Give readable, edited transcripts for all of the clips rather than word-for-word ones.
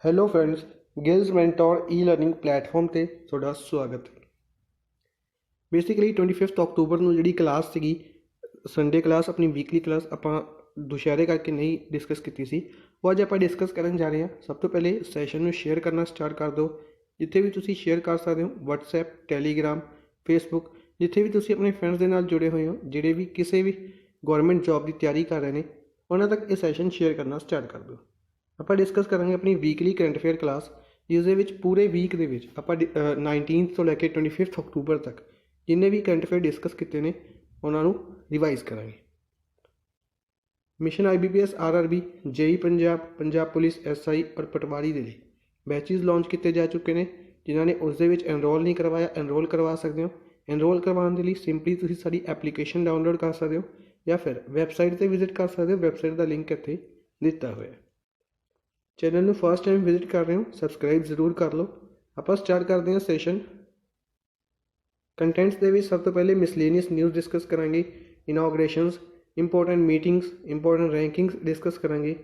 Hello friends, Giles mentor ਈ learning platform ਤੇ ਤੁਹਾਡਾ ਸਵਾਗਤ। ਬੇਸਿਕਲੀ 25 ਅਕਤੂਬਰ ਨੂੰ ਜਿਹੜੀ ਕਲਾਸ ਸੀਗੀ ਸੰਡੇ ਕਲਾਸ, ਆਪਣੀ ਵੀਕਲੀ ਕਲਾਸ ਆਪਾਂ ਦੁਸ਼ਹਿਰੇ ਕਰਕੇ ਨਹੀਂ ਡਿਸਕਸ ਕੀਤੀ ਸੀ, ਉਹ ਅੱਜ ਆਪਾਂ ਡਿਸਕਸ ਕਰਨ ਜਾ ਰਹੇ ਹਾਂ। ਸਭ ਤੋਂ ਪਹਿਲੇ ਸੈਸ਼ਨ ਨੂੰ ਸ਼ੇਅਰ ਕਰਨਾ ਸਟਾਰਟ ਕਰ ਦਿਓ। ਜਿੱਥੇ ਵੀ ਤੁਸੀਂ ਸ਼ੇਅਰ ਕਰ ਸਕਦੇ ਹੋ, ਵਟਸਐਪ, ਟੈਲੀਗ੍ਰਾਮ, ਫੇਸਬੁੱਕ, ਜਿੱਥੇ ਵੀ ਤੁਸੀਂ ਆਪਣੇ ਫਰੈਂਡਸ ਦੇ ਨਾਲ ਜੁੜੇ ਹੋਏ ਹੋ, ਜਿਹੜੇ ਵੀ ਕਿਸੇ ਵੀ ਗੌਰਮੈਂਟ ਜੋਬ ਦੀ ਤਿਆਰੀ ਕਰ ਰਹੇ ਨੇ, ਉਹਨਾਂ ਤੱਕ ਇਹ ਸੈਸ਼ਨ ਸ਼ੇਅਰ ਕਰਨਾ ਸਟਾਰਟ ਕਰ ਦਿਓ। ਆਪਾਂ ਡਿਸਕਸ ਕਰਾਂਗੇ ਆਪਣੀ ਵੀਕਲੀ ਕਰੰਟ ਅਫੇਅਰ ਕਲਾਸ, ਜਿਸ ਦੇ ਵਿੱਚ ਪੂਰੇ ਵੀਕ ਦੇ ਵਿੱਚ ਆਪਾਂ 19 ਤੋਂ ਲੈ ਕੇ 25 ਅਕਤੂਬਰ ਤੱਕ ਜਿੰਨੇ ਵੀ ਕਰੰਟ ਅਫੇਅਰ ਡਿਸਕਸ ਕੀਤੇ ਨੇ ਉਹਨਾਂ ਨੂੰ ਰਿਵਾਈਜ਼ ਕਰਾਂਗੇ। Mission IBPS RRB, JEE Punjab, Punjab police SI ਔਰ ਪਟਵਾਰੀ ਦੇ ਲਈ ਬੈਚਿਸ ਲਾਂਚ ਕੀਤੇ ਜਾ ਚੁੱਕੇ ਨੇ। ਜਿਨ੍ਹਾਂ ਨੇ ਉਸ ਦੇ ਵਿੱਚ ਐਨਰੋਲ ਨਹੀਂ ਕਰਵਾਇਆ, ਐਨਰੋਲ ਕਰਵਾ ਸਕਦੇ ਹੋ। ਐਨਰੋਲ ਕਰਵਾਉਣ ਦੇ ਲਈ ਸਿੰਪਲੀ ਤੁਸੀਂ ਸਾਡੀ ਐਪਲੀਕੇਸ਼ਨ ਡਾਊਨਲੋਡ ਕਰ ਸਕਦੇ ਹੋ ਜਾਂ ਫਿਰ ਵੈਬਸਾਈਟ 'ਤੇ ਵਿਜ਼ਿਟ ਕਰ ਸਕਦੇ ਹੋ। ਵੈਬਸਾਈਟ ਦਾ ਲਿੰਕ ਇੱਥੇ ਦਿੱਤਾ ਹੋਇਆ। ਚੈਨਲ ਨੂੰ ਫਸਟ ਟਾਈਮ ਵਿਜ਼ਿਟ ਕਰ ਰਹੇ ਹੋ, ਸਬਸਕ੍ਰਾਈਬ ਜ਼ਰੂਰ ਕਰ ਲਓ। ਆਪਾਂ ਸਟਾਰਟ ਕਰਦੇ ਹਾਂ ਸੈਸ਼ਨ। ਕੰਟੈਂਟਸ ਦੇ ਵਿੱਚ ਸਭ ਤੋਂ ਪਹਿਲੇ ਮਿਸਲੇਨੀਅਸ ਨਿਊਜ਼ ਡਿਸਕਸ ਕਰਾਂਗੇ, ਇਨੋਗ੍ਰੇਸ਼ਨਸ, ਇੰਪੋਰਟੈਂਟ ਮੀਟਿੰਗਸ, ਇੰਪੋਰਟੈਂਟ ਰੈਂਕਿੰਗਸ ਡਿਸਕਸ ਕਰਾਂਗੇ,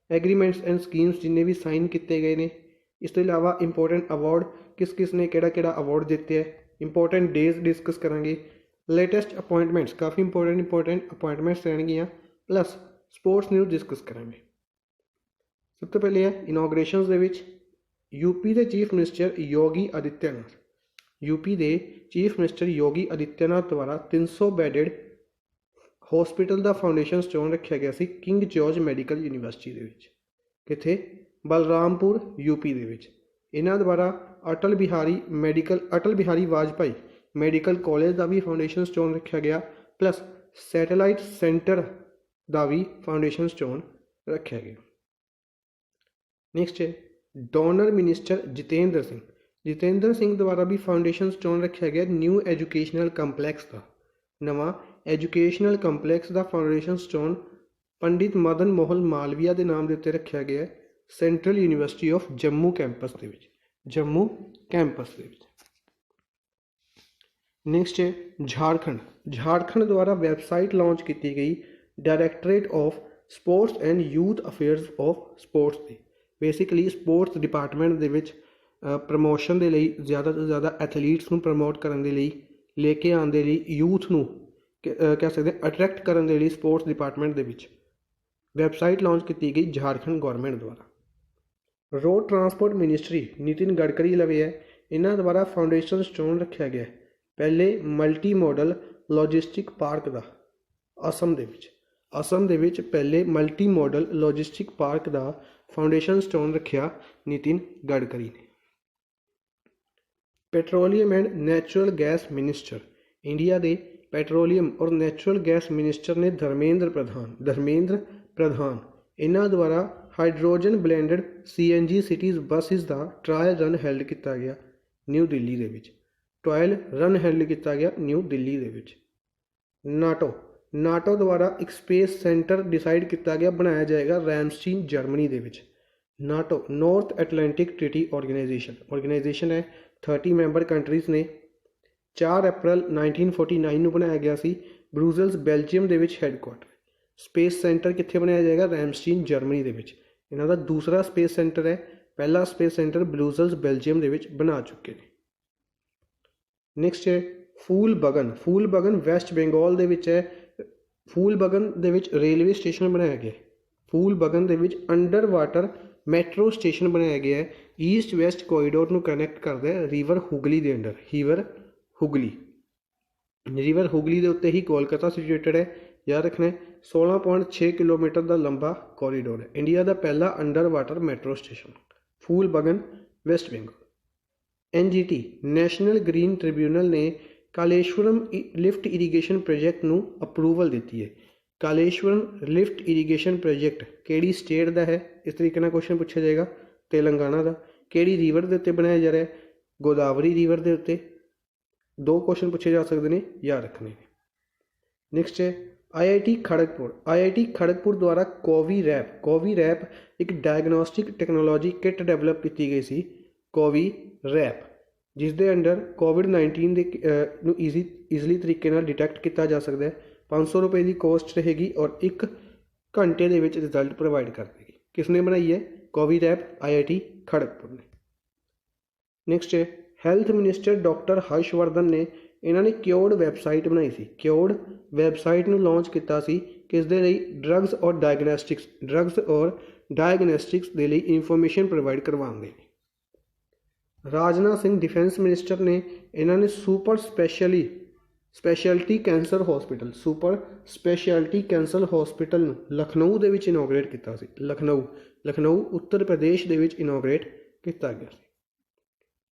ਐਗਰੀਮੈਂਟਸ ਐਂਡ ਸਕੀਮਸ ਜਿੰਨੇ ਵੀ ਸਾਈਨ ਕੀਤੇ ਗਏ ਨੇ। ਇਸ ਤੋਂ ਇਲਾਵਾ ਇੰਪੋਰਟੈਂਟ ਅਵਾਰਡ, ਕਿਸ ਨੇ ਕਿਹੜਾ ਅਵਾਰਡ ਦਿੱਤੇ ਹੈ, ਇੰਪੋਰਟੈਂਟ ਡੇਜ਼ ਡਿਸਕਸ ਕਰਾਂਗੇ, ਲੇਟੈਸਟ ਅਪੁਆਇੰਟਮੈਂਟਸ, ਕਾਫੀ ਇੰਪੋਰਟੈਂਟ ਅਪੁਆਇੰਟਮੈਂਟਸ ਰਹਿਣਗੀਆਂ, ਪਲੱਸ ਸਪੋਰਟਸ ਨਿਊਜ਼ ਡਿਸਕਸ ਕਰਾਂਗੇ। ਸਭ ਤੋਂ ਪਹਿਲੇ ਹੈ ਇਨੋਗ੍ਰੇਸ਼ਨਸ ਦੇ ਵਿੱਚ ਯੂਪੀ ਦੇ ਚੀਫ ਮਿਨਿਸਟਰ ਯੋਗੀ ਆਦਿੱਤਿਆਨਾਥ। ਯੂਪੀ ਦੇ ਚੀਫ ਮਿਨਿਸਟਰ ਯੋਗੀ ਆਦਿੱਤਿਆਨਾਥ ਦੁਆਰਾ 300 ਬੈਡਡ ਹੌਸਪੀਟਲ ਦਾ ਫਾਊਂਡੇਸ਼ਨ ਸਟੋਨ ਰੱਖਿਆ ਗਿਆ ਸੀ ਕਿੰਗ ਜਾਰਜ ਮੈਡੀਕਲ ਯੂਨੀਵਰਸਿਟੀ ਦੇ ਵਿੱਚ। ਕਿੱਥੇ? ਬਲਰਾਮਪੁਰ ਯੂਪੀ ਦੇ ਵਿੱਚ। ਇਹਨਾਂ ਦੁਆਰਾ ਅਟਲ ਬਿਹਾਰੀ ਵਾਜਪਾਈ ਮੈਡੀਕਲ ਕਾਲਜ ਦਾ ਵੀ ਫਾਊਂਡੇਸ਼ਨ ਸਟੋਨ ਰੱਖਿਆ ਗਿਆ, ਪਲੱਸ ਸੈਟੇਲਾਈਟ ਸੈਂਟਰ ਦਾ ਵੀ ਫਾਊਂਡੇਸ਼ਨ ਸਟੋਨ ਰੱਖਿਆ ਗਿਆ। ਨੈਕਸਟ ਹੈ ਡੋਨਰ ਮਿਨਿਸਟਰ ਜਤਿੰਦਰ ਸਿੰਘ ਦੁਆਰਾ ਵੀ ਫਾਊਂਡੇਸ਼ਨ ਸਟੋਨ ਰੱਖਿਆ ਗਿਆ ਨਿਊ ਐਜੂਕੇਸ਼ਨਲ ਕੰਪਲੈਕਸ ਦਾ। ਨਵਾਂ ਐਜੂਕੇਸ਼ਨਲ ਕੰਪਲੈਕਸ ਦਾ ਫਾਊਂਡੇਸ਼ਨ ਸਟੋਨ ਪੰਡਿਤ ਮਦਨ ਮੋਹਨ ਮਾਲਵੀਆ ਦੇ ਨਾਮ ਦੇ ਉੱਤੇ ਰੱਖਿਆ ਗਿਆ central university of Jammu campus ਦੇ ਵਿੱਚ। ਨੈਕਸਟ ਹੈ ਝਾਰਖੰਡ ਦੁਆਰਾ ਵੈਬਸਾਈਟ ਲਾਂਚ ਕੀਤੀ ਗਈ directorate of sports and youth affairs of sports the. Basically sports department ਦੇ ਵਿੱਚ ਪ੍ਰਮੋਸ਼ਨ ਦੇ ਲਈ, ਜ਼ਿਆਦਾ ਤੋਂ ਜ਼ਿਆਦਾ ਐਥਲੀਟਸ ਨੂੰ ਪ੍ਰਮੋਟ ਕਰਨ ਦੇ ਲਈ, ਲੈ ਕੇ ਆਉਣ ਦੇ ਲਈ, ਯੂਥ ਨੂੰ ਕਹਿ ਸਕਦੇ ਅਟਰੈਕਟ ਕਰਨ ਦੇ ਲਈ ਸਪੋਰਟਸ ਡਿਪਾਰਟਮੈਂਟ ਦੇ ਵਿੱਚ ਵੈਬਸਾਈਟ ਲਾਂਚ ਕੀਤੀ ਗਈ ਝਾਰਖੰਡ ਗੌਰਮੈਂਟ ਦੁਆਰਾ। Road transport ministry Nitin Gadkari ਲਵੇ ਹੈ, ਇਹਨਾਂ ਦੁਆਰਾ ਫਾਊਂਡੇਸ਼ਨ ਸਟੋਨ ਰੱਖਿਆ ਗਿਆ ਪਹਿਲੇ ਮਲਟੀ ਮੋਡਲ ਲੌਜਿਸਟਿਕ ਪਾਰਕ ਦਾ ਅਸਮ ਦੇ ਵਿੱਚ ਪਹਿਲੇ ਮਲਟੀ ਮੋਡਲ ਲੌਜਿਸਟਿਕ ਪਾਰਕ ਦਾ ਫਾਊਂਡੇਸ਼ਨ ਸਟੋਨ ਰੱਖਿਆ ਨਿਤਿਨ ਗਡਕਰੀ ਨੇ। Petroleum and natural gas minister, India ਦੇ ਪੈਟਰੋਲੀਅਮ ਔਰ ਨੈਚੁਰਲ ਗੈਸ ਮਿਨਿਸਟਰ ਨੇ ਧਰਮੇਂਦਰ ਪ੍ਰਧਾਨ ਇਹਨਾਂ ਦੁਆਰਾ hydrogen blended CNG cities buses ਦਾ ਟਰਾਇਲ ਰਨ ਹੈਲਡ ਕੀਤਾ ਗਿਆ ਨਿਊ ਦਿੱਲੀ ਦੇ ਵਿੱਚ। ਨਾਟੋ ਦੁਆਰਾ ਇੱਕ ਸਪੇਸ ਸੈਂਟਰ ਡਿਸਾਈਡ ਕੀਤਾ ਗਿਆ, ਬਣਾਇਆ ਜਾਏਗਾ ਰੈਮਸਟੀਨ ਜਰਮਨੀ ਦੇ ਵਿੱਚ। NATO north Atlantic treaty organisation ਹੈ, 30 ਮੈਂਬਰ ਕੰਟਰੀਜ਼ ਨੇ। 4 ਅਪ੍ਰੈਲ 1949 ਨੂੰ ਬਣਾਇਆ ਗਿਆ ਸੀ, ਬਰੂਜ਼ਲਸ ਬੈਲਜੀਅਮ ਦੇ ਵਿੱਚ ਹੈੱਡਕੁਆਟਰ। ਸਪੇਸ ਸੈਂਟਰ ਕਿੱਥੇ ਬਣਾਇਆ ਜਾਏਗਾ? ਰੈਮਸਟੀਨ ਜਰਮਨੀ ਦੇ ਵਿੱਚ। ਇਹਨਾਂ ਦਾ ਦੂਸਰਾ ਸਪੇਸ ਸੈਂਟਰ ਹੈ, ਪਹਿਲਾ ਸਪੇਸ ਸੈਂਟਰ ਬਰੂਜ਼ਲਸ ਬੈਲਜੀਅਮ ਦੇ ਵਿੱਚ ਬਣਾ ਚੁੱਕੇ ਨੇ। ਨੈਕਸਟ ਹੈ ਫੂਲਬਗਨ ਵੈਸਟ ਬੰਗਾਲ ਦੇ ਵਿੱਚ ਹੈ। ਫੂਲਬਗਨ ਦੇ ਵਿੱਚ ਰੇਲਵੇ ਸਟੇਸ਼ਨ ਬਣਾਇਆ ਗਿਆ। ਫੂਲਬਗਨ ਦੇ ਵਿੱਚ ਅੰਡਰ ਵਾਟਰ ਮੈਟਰੋ ਸਟੇਸ਼ਨ ਬਣਾਇਆ ਗਿਆ ਹੈ। ਈਸਟ ਵੈਸਟ ਕੋਰੀਡੋਰ ਨੂੰ ਕਨੈਕਟ ਕਰਦਾ ਹੈ ਰਿਵਰ ਹੁਗਲੀ ਦੇ ਅੰਡਰ। ਰਿਵਰ ਹੁਗਲੀ ਦੇ ਉੱਤੇ ਹੀ ਕੋਲਕਾਤਾ ਸਿਚੁਏਟਡ ਹੈ। ਯਾਦ ਰੱਖਣਾ 16.6 ਕਿਲੋਮੀਟਰ ਦਾ ਲੰਬਾ ਕੋਰੀਡੋਰ ਹੈ। ਇੰਡੀਆ ਦਾ ਪਹਿਲਾ under water metro station Phoolbagan West Bengal. NGT national green tribunal ਨੇ ਕਾਲੇਸ਼ਵਰਮ ਲਿਫਟ ਇਰੀਗੇਸ਼ਨ ਪ੍ਰੋਜੈਕਟ ਨੂੰ ਅਪਰੂਵਲ ਦਿੱਤੀ ਹੈ। ਕਾਲੇਸ਼ਵਰਮ ਲਿਫਟ ਇਰੀਗੇਸ਼ਨ ਪ੍ਰੋਜੈਕਟ ਕਿਹੜੀ ਸਟੇਟ ਦਾ ਹੈ? ਇਸ ਤਰੀਕੇ ਨਾਲ ਕੁਐਸਚਨ ਪੁੱਛਿਆ ਜਾਏਗਾ। ਤੇਲੰਗਾਨਾ ਦਾ। ਕਿਹੜੀ ਰਿਵਰ ਦੇ ਉੱਤੇ ਬਣਾਇਆ ਜਾ ਰਿਹਾ? ਗੋਦਾਵਰੀ ਰਿਵਰ ਦੇ ਉੱਤੇ। 2 ਕੁਐਸਚਨ ਪੁੱਛੇ ਜਾ ਸਕਦੇ ਨੇ, ਯਾਦ ਰੱਖਣੇ ਨੇ। ਨੈਕਸਟ ਹੈ IIT ਖੜਗਪੁਰ ਦੁਆਰਾ ਕੋਵੀ ਰੈਪ ਇੱਕ ਡਾਇਗਨੋਸਟਿਕ ਟੈਕਨੋਲੋਜੀ ਕਿੱਟ ਡਿਵੈਲਪ ਕੀਤੀ ਗਈ ਸੀ, ਕੋਵੀ ਰੈਪ, ਜਿਸ ਦੇ ਅੰਡਰ COVID-19 ਨੂੰ ਈਜ਼ਲੀ ਤਰੀਕੇ ਨਾਲ ਡਿਟੈਕਟ ਕੀਤਾ ਜਾ ਸਕਦਾ ਹੈ। 500 ਰੁਪਏ ਦੀ ਕੋਸਟ ਰਹੇਗੀ ਔਰ 1 ਘੰਟੇ ਦੇ ਵਿੱਚ ਰਿਜ਼ਲਟ ਪ੍ਰੋਵਾਈਡ ਕਰ ਦੇਗੀ। ਕਿਸ ਨੇ ਬਣਾਈ ਹੈ? कोविरैप IIT खड़गपुर ने। नैक्सट है हैल्थ मिनिस्टर डॉक्टर हर्षवर्धन ने इन्होंने क्योर्ड वैबसाइट बनाई सी। क्योर्ड वैबसाइट ਨੂੰ ਲਾਂਚ ਕੀਤਾ ਸੀ ਕਿਸ ਦੇ ਲਈ? ਡਰੱਗਸ ਔਰ ਡਾਇਗਨੋਸਟਿਕਸ ਦੇ ਲਈ ਇਨਫੋਰਮੇਸ਼ਨ ਪ੍ਰੋਵਾਈਡ ਕਰਵਾਉਣ ਦੇ ਲਈ। ਰਾਜਨਾਥ ਸਿੰਘ ਡਿਫੈਂਸ ਮਿਨਿਸਟਰ ਨੇ ਇਹਨਾਂ ਨੇ ਸੁਪਰ ਸਪੈਸ਼ਲਿਟੀ ਕੈਂਸਰ ਹਸਪੀਟਲ ਨੂੰ ਲਖਨਊ ਦੇ ਵਿੱਚ ਇਨੋਗਰੇਟ ਕੀਤਾ ਸੀ। ਲਖਨਊ ਉੱਤਰ ਪ੍ਰਦੇਸ਼ ਦੇ ਵਿੱਚ ਇਨੋਗਰੇਟ ਕੀਤਾ ਗਿਆ ਸੀ।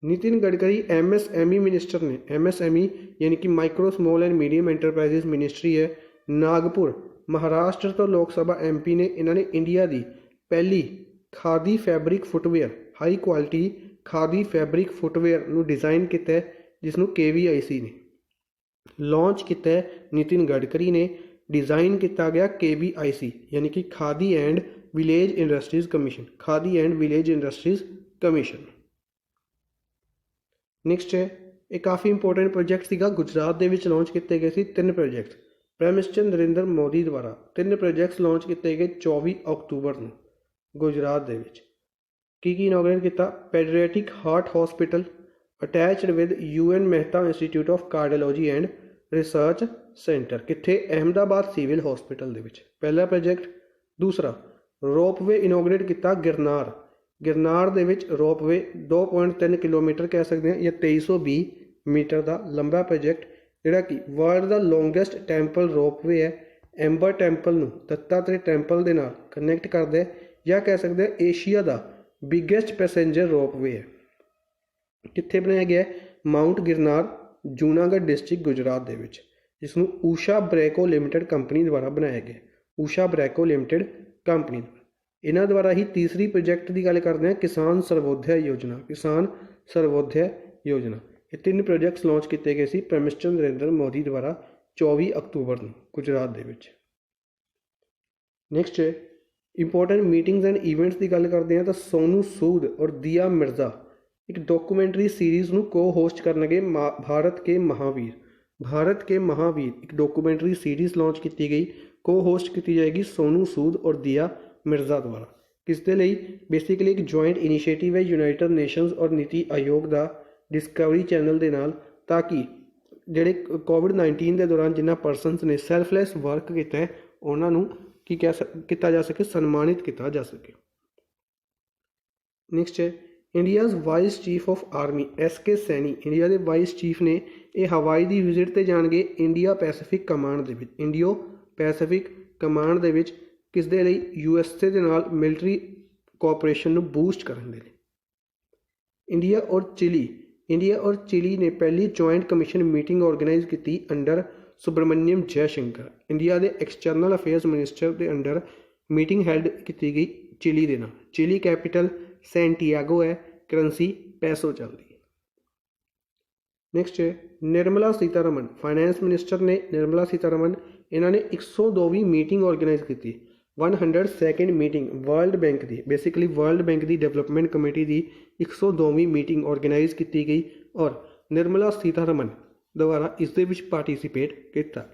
नितिन गडकरी MSME मिनिस्टर ने, MSME यानी कि micro small and medium enterprises ministry है, नागपुर महाराष्ट्र तो लोक सभा MP ने इन्होंने इंडिया की पहली khadi fabric footwear high quality khadi fabric footwear ਨੂੰ डिज़ाइन किया जिसनों KVIC ने लॉन्च किया। नितिन गडकरी ने डिज़ाइन किया गया KVIC यानी कि khadi and village industries commission. Next है एक काफ़ी इंपोर्टेंट प्रोजेक्ट सीगा गुजरात दे विच लॉन्च किए गए सी 3 project prime minister Narendra Modi द्वारा 3 प्रोजेक्ट्स लॉन्च किए गए 24 अक्तूबर को गुजरात दे विच की इनोग्रेट किया। Paediatric heart hospital attached with UN Mehta institute of cardiology and research centre कित्थे? अहमदाबाद सिविल हॉस्पिटल दे विच पहला प्रोजेक्ट। दूसरा रोपवे इनोग्रेट किया गिरनार दे विच रोपवे 2.3 किलोमीटर कह सकते हैं या 2320 मीटर का लंबा प्रोजेक्ट जिहड़ा कि वर्ल्ड का लॉन्गेस्ट टैंपल रोपवे है। एंबर टैंपल नूं दत्तात्रेय टैंपल दे नाल कनैक्ट करदा है या कह सकते हैं एशिया का बिगेस्ट पैसेंजर रोपवे है। कित्थे बनाया गया? माउंट गिरनार जूनागढ़ डिस्ट्रिक्ट गुजरात दे विच जिसनूं ऊषा ब्रैको लिमिटेड कंपनी द्वारा बनाया गया। इन्हां द्वारा ही तीसरी प्रोजेक्ट की गल करते हैं किसान सर्वोदय योजना। ये 3 प्रोजेक्ट्स लॉन्च किए गए C prime minister Narendra Modi द्वारा 24 अक्तूबर को गुजरात दे विच। नैक्सट है इंपोर्टेंट मीटिंग्स एंड इवेंट्स की गल करते हैं तो सोनू सूद और दिया मिर्जा एक डॉक्यूमेंट्री सीरीज़ को को होस्ट करनगे। भारत के महावीर एक डॉक्यूमेंट्री सीरीज़ लॉन्च की गई, को होस्ट की जाएगी सोनू सूद और दिया मिर्जा द्वारा। किस दे लई? बेसिकली एक जॉइंट इनीशिएटिव है यूनाइटेड नेशनस और नीति आयोग का डिस्कवरी चैनल के नाल, ताकि जिहड़े कोविड-19 के दौरान जिन्होंने परसनस ने सैल्फलैस वर्क किया है उन्होंने की क्या किया जा सके, सन्मानित किया जा सके। नैक्सट है India's vice chief of army SK Saini India के वाइस चीफ ने यह हवाई की विजिट पर जाएंगे इंडियो पैसिफिक कमांड के किस दे लई? USA के नाल मिलिटरी कोऑपरेशन बूस्ट करने के लिए। इंडिया और चिली ने पहली जॉइंट कमीशन मीटिंग ऑर्गेनाइज की अंडर सुब्रमण्यम जयशंकर इंडिया के एक्सटर्नल अफेयर्स मिनिस्टर के अंडर मीटिंग हैल्ड की गई चिली के नाल। चिली कैपिटल सैंटियागो है, करंसी पैसो चलती है। नैक्सट है निर्मला सीतारमन फाइनैंस मिनिस्टर ने इन्होंने 102वीं मीटिंग ऑर्गेनाइज की 102nd मीटिंग वर्ल्ड बैंक की डेवलपमेंट कमेटी की 102वीं मीटिंग ऑर्गेनाइज की गई और निर्मला सीतारमन द्वारा इस पार्टिसिपेट किया गया।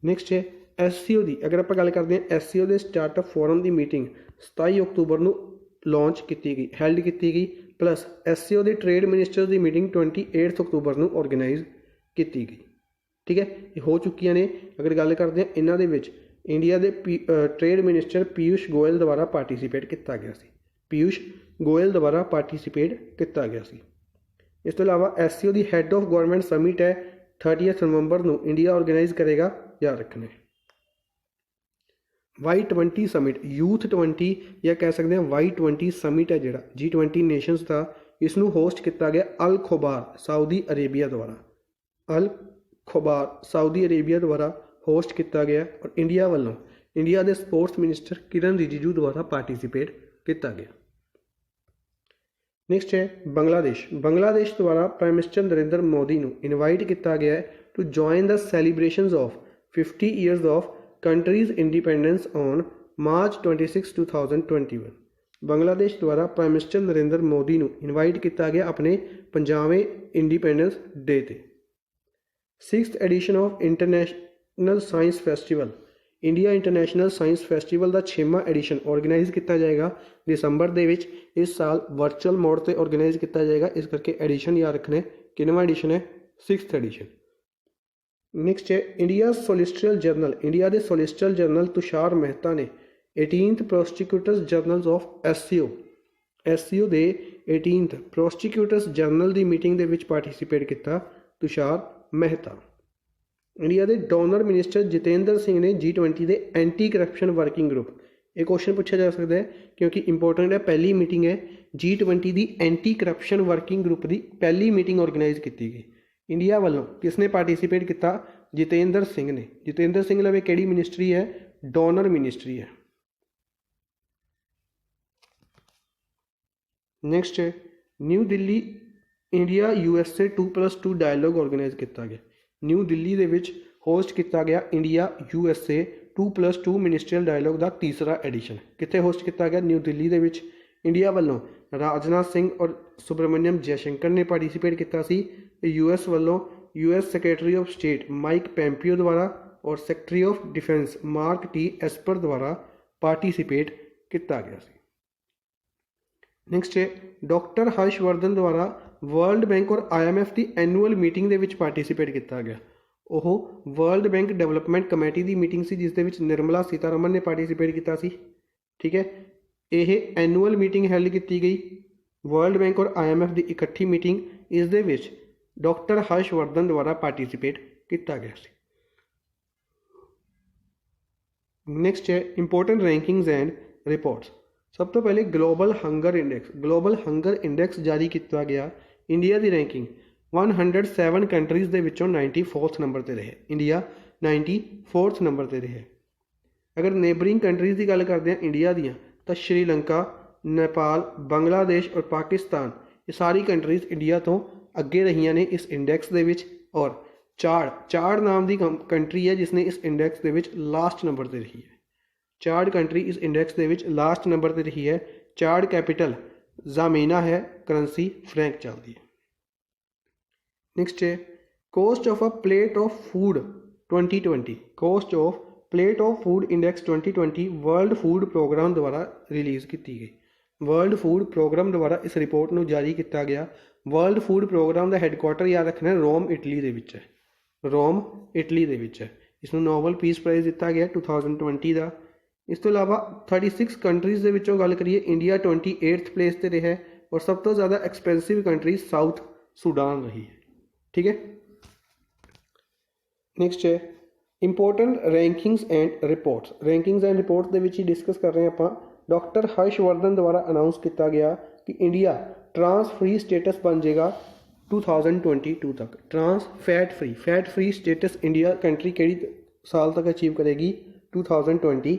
नैक्सट है SCO की अगर आप गल करते हैं SCO के स्टार्टअप फोरम की मीटिंग 27 अक्तूबर को लॉन्च की गई हैल्ड की गई, प्लस SCO के ट्रेड मिनिस्टर की मीटिंग 28 अक्तूबर को ऑर्गेनाइज की गई। ठीक है, ये हो चुकी ने। अगर गल करते हैं इन्हों के इंडिया के ट्रेड मिनिस्टर पीयूष गोयल द्वारा पार्टिसिपेट किया गया सी। इस तो इलावा SCO की हैड ऑफ गवर्नमेंट समिट है 30 नवंबर को इंडिया ऑर्गेनाइज करेगा, याद रखना है। Y20 समिट यूथ 20 या कह सकते हैं Y20 समिट है जोड़ा G20 नेशनस का, इसनू होस्ट किया गया अल खोबार सऊदी अरेबिया द्वारा होस्ट किया गया और इंडिया वालों इंडिया के स्पोर्ट्स मिनिस्टर किरण रिजिजू द्वारा पार्टिसिपेट किया गया। नैक्सट है बांग्लादेश द्वारा प्राइम मिनिस्टर नरेंद्र मोदी को इनवाइट किया गया है to join the celebrations of 50 years of country's independence on March 26, 2021। Bangladesh द्वारा प्राइम मिनिस्टर नरेंद्र मोदी को इनवाइट किया गया अपने 50वें इंडिपेंडेंस डे ते। 6th edition of international science festival India international science festival ਦਾ 6ਵਾਂ ਐਡੀਸ਼ਨ ਆਰਗੇਨਾਈਜ਼ ਕੀਤਾ ਜਾਏਗਾ ਦਸੰਬਰ ਦੇ ਵਿੱਚ। ਇਸ ਸਾਲ ਵਰਚੁਅਲ ਮੋਡ ਤੇ ਆਰਗੇਨਾਈਜ਼ ਕੀਤਾ ਜਾਏਗਾ, ਇਸ ਕਰਕੇ ਐਡੀਸ਼ਨ ਯਾਦ ਰੱਖਣਾ। ਕਿੰਨਵਾਂ ਐਡੀਸ਼ਨ ਹੈ? 6th edition. ਨੈਕਸਟ ਹੈ ਇੰਡੀਆ ਸੋਲਿਸਿਟਰ ਜਨਰਲ। ਇੰਡੀਆ ਦੇ ਸੋਲਿਸਿਟਰ ਜਨਰਲ ਤੁਸ਼ਾਰ ਮਹਿਤਾ ਨੇ 18th ਪ੍ਰੋਸੀਕਿਊਟਰਸ ਜਨਰਲ ਆਫ SCO ਦੇ 18th ਪ੍ਰੋਸੀਕਿਊਟਰਸ ਜਨਰਲ ਦੀ ਮੀਟਿੰਗ ਦੇ ਵਿੱਚ ਪਾਰਟਿਸਿਪੇਟ ਕੀਤਾ ਤੁਸ਼ਾਰ ਮਹਿਤਾ। ਇੰਡੀਆ ਦੇ ਡੋਨਰ ਮਿਨਿਸਟਰ ਜਤਿੰਦਰ ਸਿੰਘ ਨੇ G20 ਦੇ ਐਂਟੀ ਕਰਪਸ਼ਨ ਵਰਕਿੰਗ ਗਰੁੱਪ, ਇਹ ਕੁਐਸਚਨ ਪੁੱਛਿਆ ਜਾ ਸਕਦਾ ਹੈ ਕਿਉਂਕਿ ਇੰਪੋਰਟੈਂਟ ਹੈ, ਪਹਿਲੀ ਮੀਟਿੰਗ ਹੈ G20 ਦੀ ਐਂਟੀ ਕਰਪਸ਼ਨ ਵਰਕਿੰਗ ਗਰੁੱਪ ਦੀ ਪਹਿਲੀ ਮੀਟਿੰਗ ਆਰਗੇਨਾਈਜ਼ ਕੀਤੀ ਗਈ। ਇੰਡੀਆ ਵੱਲੋਂ ਕਿਸਨੇ ਪਾਰਟਿਸਿਪੇਟ ਕੀਤਾ? ਜਤਿੰਦਰ ਸਿੰਘ ਨੇ। ਜਤਿੰਦਰ ਸਿੰਘ ਲਵੇ ਕਿਹੜੀ ਮਿਨਿਸਟਰੀ ਹੈ? ਡੋਨਰ ਮਿਨਿਸਟਰੀ ਹੈ। ਨੈਕਸਟ ਹੈ New Delhi India USA 2+2 dialogue organise ਕੀਤਾ ਗਿਆ। ਨਿਊ ਦਿੱਲੀ ਦੇ ਵਿੱਚ ਹੋਸਟ ਕੀਤਾ ਗਿਆ ਇੰਡੀਆ USA 2+2 ਮਿਨਿਸਟਰੀਅਲ ਡਾਇਲੋਗ ਦਾ ਤੀਸਰਾ ਐਡੀਸ਼ਨ। ਕਿੱਥੇ ਹੋਸਟ ਕੀਤਾ ਗਿਆ? ਨਿਊ ਦਿੱਲੀ ਦੇ ਵਿੱਚ। ਇੰਡੀਆ ਵੱਲੋਂ ਰਾਜਨਾਥ ਸਿੰਘ ਔਰ ਸੁਬਰਮਨਿਅਮ ਜੈਸ਼ੰਕਰ ਨੇ ਪਾਰਟਿਸਿਪੇਟ ਕੀਤਾ ਸੀ। US ਵੱਲੋਂ US secretary of state Mike Pompeo ਦੁਆਰਾ ਔਰ secretary of defence Mark T Esper ਦੁਆਰਾ ਪਾਰਟਿਸਿਪੇਟ ਕੀਤਾ ਗਿਆ ਸੀ। ਨੈਕਸਟ ਹੈ ਡਾਕਟਰ ਹਰਸ਼ਵਰਧਨ ਦੁਆਰਾ ਵਰਲਡ ਬੈਂਕ ਔਰ IMF ਦੀ ਐਨੂਅਲ ਮੀਟਿੰਗ ਦੇ ਵਿੱਚ ਪਾਰਟਿਸਿਪੇਟ ਕੀਤਾ ਗਿਆ। ਉਹ ਵਰਲਡ ਬੈਂਕ ਡਿਵੈਲਪਮੈਂਟ ਕਮੇਟੀ ਦੀ ਮੀਟਿੰਗ ਸੀ ਜਿਸ ਦੇ ਵਿੱਚ ਨਿਰਮਲਾ ਸੀਤਾਰਮਨ ਨੇ ਪਾਰਟਿਸਿਪੇਟ ਕੀਤਾ ਸੀ। ਠੀਕ ਹੈ, ਇਹ ਐਨੂਅਲ ਮੀਟਿੰਗ ਹੈਲਡ ਕੀਤੀ ਗਈ ਵਰਲਡ ਬੈਂਕ ਔਰ IMF ਦੀ ਇਕੱਠੀ ਮੀਟਿੰਗ, ਇਸ ਦੇ ਵਿੱਚ ਡਾਕਟਰ ਹਰਸ਼ਵਰਧਨ ਦੁਆਰਾ ਪਾਰਟਿਸਿਪੇਟ ਕੀਤਾ ਗਿਆ ਸੀ। ਨੈਕਸਟ ਹੈ ਇੰਪੋਰਟੈਂਟ ਰੈਂਕਿੰਗਸ ਐਂਡ ਰਿਪੋਰਟਸ। ਸਭ ਤੋਂ ਪਹਿਲੇ ਗਲੋਬਲ ਹੰਗਰ ਇੰਡੈਕਸ ਜਾਰੀ ਕੀਤਾ ਗਿਆ। ਇੰਡੀਆ ਦੀ ਰੈਂਕਿੰਗ 107 ਕੰਟਰੀਜ਼ ਦੇ ਵਿੱਚੋਂ 94th ਨੰਬਰ 'ਤੇ ਰਹੇ। ਇੰਡੀਆ 94th ਨੰਬਰ 'ਤੇ ਰਹੇ। ਅਗਰ ਨੇਬਰਿੰਗ ਕੰਟਰੀਜ਼ ਦੀ ਗੱਲ ਕਰਦੇ ਹਾਂ ਇੰਡੀਆ ਦੀਆਂ, ਤਾਂ ਸ਼੍ਰੀਲੰਕਾ, ਨੇਪਾਲ, ਬੰਗਲਾਦੇਸ਼ ਔਰ ਪਾਕਿਸਤਾਨ, ਇਹ ਸਾਰੀ ਕੰਟਰੀਜ਼ ਇੰਡੀਆ ਤੋਂ ਅੱਗੇ ਰਹੀਆਂ ਨੇ ਇਸ ਇੰਡੈਕਸ ਦੇ ਵਿੱਚ। ਔਰ ਚਾੜ ਨਾਮ ਦੀ ਕੰਟਰੀ ਹੈ ਜਿਸ ਨੇ ਇਸ ਇੰਡੈਕਸ ਦੇ ਵਿੱਚ ਲਾਸਟ ਨੰਬਰ 'ਤੇ ਰਹੀ ਹੈ। ਚਾੜ ਕੰਟਰੀ ਇਸ ਇੰਡੈਕਸ ਦੇ ਵਿੱਚ ਲਾਸਟ ਨੰਬਰ 'ਤੇ ਰਹੀ ਹੈ। ਚਾੜ ਕੈਪੀਟਲ ਜ਼ਾਮੀਨਾ ਹੈ, ਕਰੰਸੀ ਫਰੈਂਕ ਚੱਲਦੀ ਹੈ। ਨੈਕਸਟ ਹੈ cost of a plate of food 2020। Cost of plate of food index 2020 world food programme ਦੁਆਰਾ ਰਿਲੀਜ਼ ਕੀਤੀ ਗਈ। ਵਰਲਡ ਫੂਡ ਪ੍ਰੋਗਰਾਮ ਦੁਆਰਾ ਇਸ ਰਿਪੋਰਟ ਨੂੰ ਜਾਰੀ ਕੀਤਾ ਗਿਆ। ਵਰਲਡ ਫੂਡ ਪ੍ਰੋਗਰਾਮ ਦਾ ਹੈੱਡਕੁਆਟਰ ਯਾਦ ਰੱਖਣਾ ਰੋਮ, ਇਟਲੀ ਦੇ ਵਿੱਚ ਹੈ। ਰੋਮ, ਇਟਲੀ ਦੇ ਵਿੱਚ ਹੈ। ਇਸ ਨੂੰ ਨੋਬਲ ਪੀਸ ਪ੍ਰਾਈਜ਼ ਦਿੱਤਾ ਗਿਆ 2020 ਦਾ। ਇਸ ਤੋਂ ਇਲਾਵਾ 36 ਕੰਟਰੀਜ਼ ਦੇ ਵਿੱਚੋਂ ਗੱਲ ਕਰੀਏ, ਇੰਡੀਆ 28th ਪਲੇਸ 'ਤੇ ਰਿਹਾ ਔਰ ਸਭ ਤੋਂ ਜ਼ਿਆਦਾ ਐਕਸਪੈਂਸਿਵ ਕੰਟਰੀ ਸਾਊਥ ਸੁਡਾਨ ਰਹੀ ਹੈ। ਠੀਕ ਹੈ। ਨੈਕਸਟ ਹੈ important rankings and reports. Rankings and reports ਦੇ ਵਿੱਚ ਹੀ ਡਿਸਕਸ ਕਰ ਰਹੇ ਆਪਾਂ। ਡਾਕਟਰ ਹਰਸ਼ਵਰਧਨ ਦੁਆਰਾ ਅਨਾਊਂਸ ਕੀਤਾ ਗਿਆ ਕਿ ਇੰਡੀਆ ਟਰਾਂਸ ਫ੍ਰੀ ਸਟੇਟਸ ਬਣ ਜਾਏਗਾ 2022 ਤੱਕ। Fat free status India country ਕਿਹੜੀ ਸਾਲ ਤੱਕ ਅਚੀਵ ਕਰੇਗੀ? 2022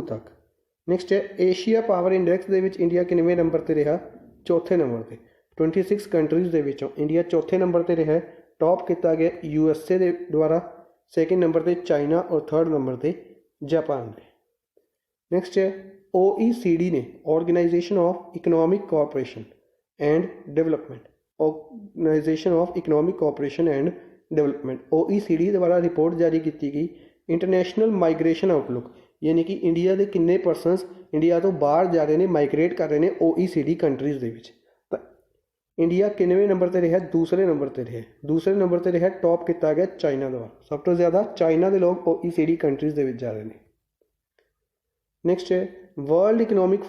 ਤੱਕ। ਨੈਕਸਟ ਹੈ ਏਸ਼ੀਆ ਪਾਵਰ ਇੰਡੈਕਸ ਦੇ ਵਿੱਚ ਇੰਡੀਆ ਕਿੰਨਵੇਂ ਨੰਬਰ 'ਤੇ ਰਿਹਾ? ਚੌਥੇ ਨੰਬਰ 'ਤੇ। 26 ਕੰਟਰੀਜ਼ ਦੇ ਵਿੱਚੋਂ ਇੰਡੀਆ ਚੌਥੇ ਨੰਬਰ 'ਤੇ ਰਿਹਾ। ਟੌਪ ਕੀਤਾ ਗਿਆ USA ਦੇ ਦੁਆਰਾ, ਸੈਕਿੰਡ ਨੰਬਰ 'ਤੇ ਚਾਈਨਾ ਔਰ ਥਰਡ ਨੰਬਰ 'ਤੇ ਜਾਪਾਨ ਨੇ। ਨੈਕਸਟ ਹੈ OECD ਨੇ organisation of economic cooperation and development. OECD ਦੁਆਰਾ ਰਿਪੋਰਟ ਜਾਰੀ ਕੀਤੀ ਗਈ। ਇੰਟਰਨੈਸ਼ਨਲ ਮਾਈਗ੍ਰੇਸ਼ਨ ਆਊਟਲੁੱਕ, ਯਾਨੀ ਕਿ ਇੰਡੀਆ ਦੇ ਕਿੰਨੇ ਪਰਸਨਸ ਇੰਡੀਆ ਤੋਂ ਬਾਹਰ ਜਾ ਰਹੇ ਨੇ, ਮਾਈਗ੍ਰੇਟ ਕਰ ਰਹੇ ਨੇ OECD ਕੰਟਰੀਜ਼ ਦੇ ਵਿੱਚ। ਤਾਂ ਇੰਡੀਆ ਕਿੰਨਵੇਂ ਨੰਬਰ 'ਤੇ ਰਿਹਾ? ਦੂਸਰੇ ਨੰਬਰ 'ਤੇ ਰਿਹਾ। ਦੂਸਰੇ ਨੰਬਰ 'ਤੇ ਰਿਹਾ। ਟੌਪ ਕੀਤਾ ਗਿਆ ਚਾਈਨਾ ਦੁਆਰਾ। ਸਭ ਤੋਂ ਜ਼ਿਆਦਾ ਚਾਈਨਾ ਦੇ ਲੋਕ OECD ਕੰਟਰੀਜ਼ ਦੇ ਵਿੱਚ ਜਾ ਰਹੇ ਨੇ। ਨੈਕਸਟ ਹੈ ਵਰਲਡ ਇਕਨੋਮਿਕ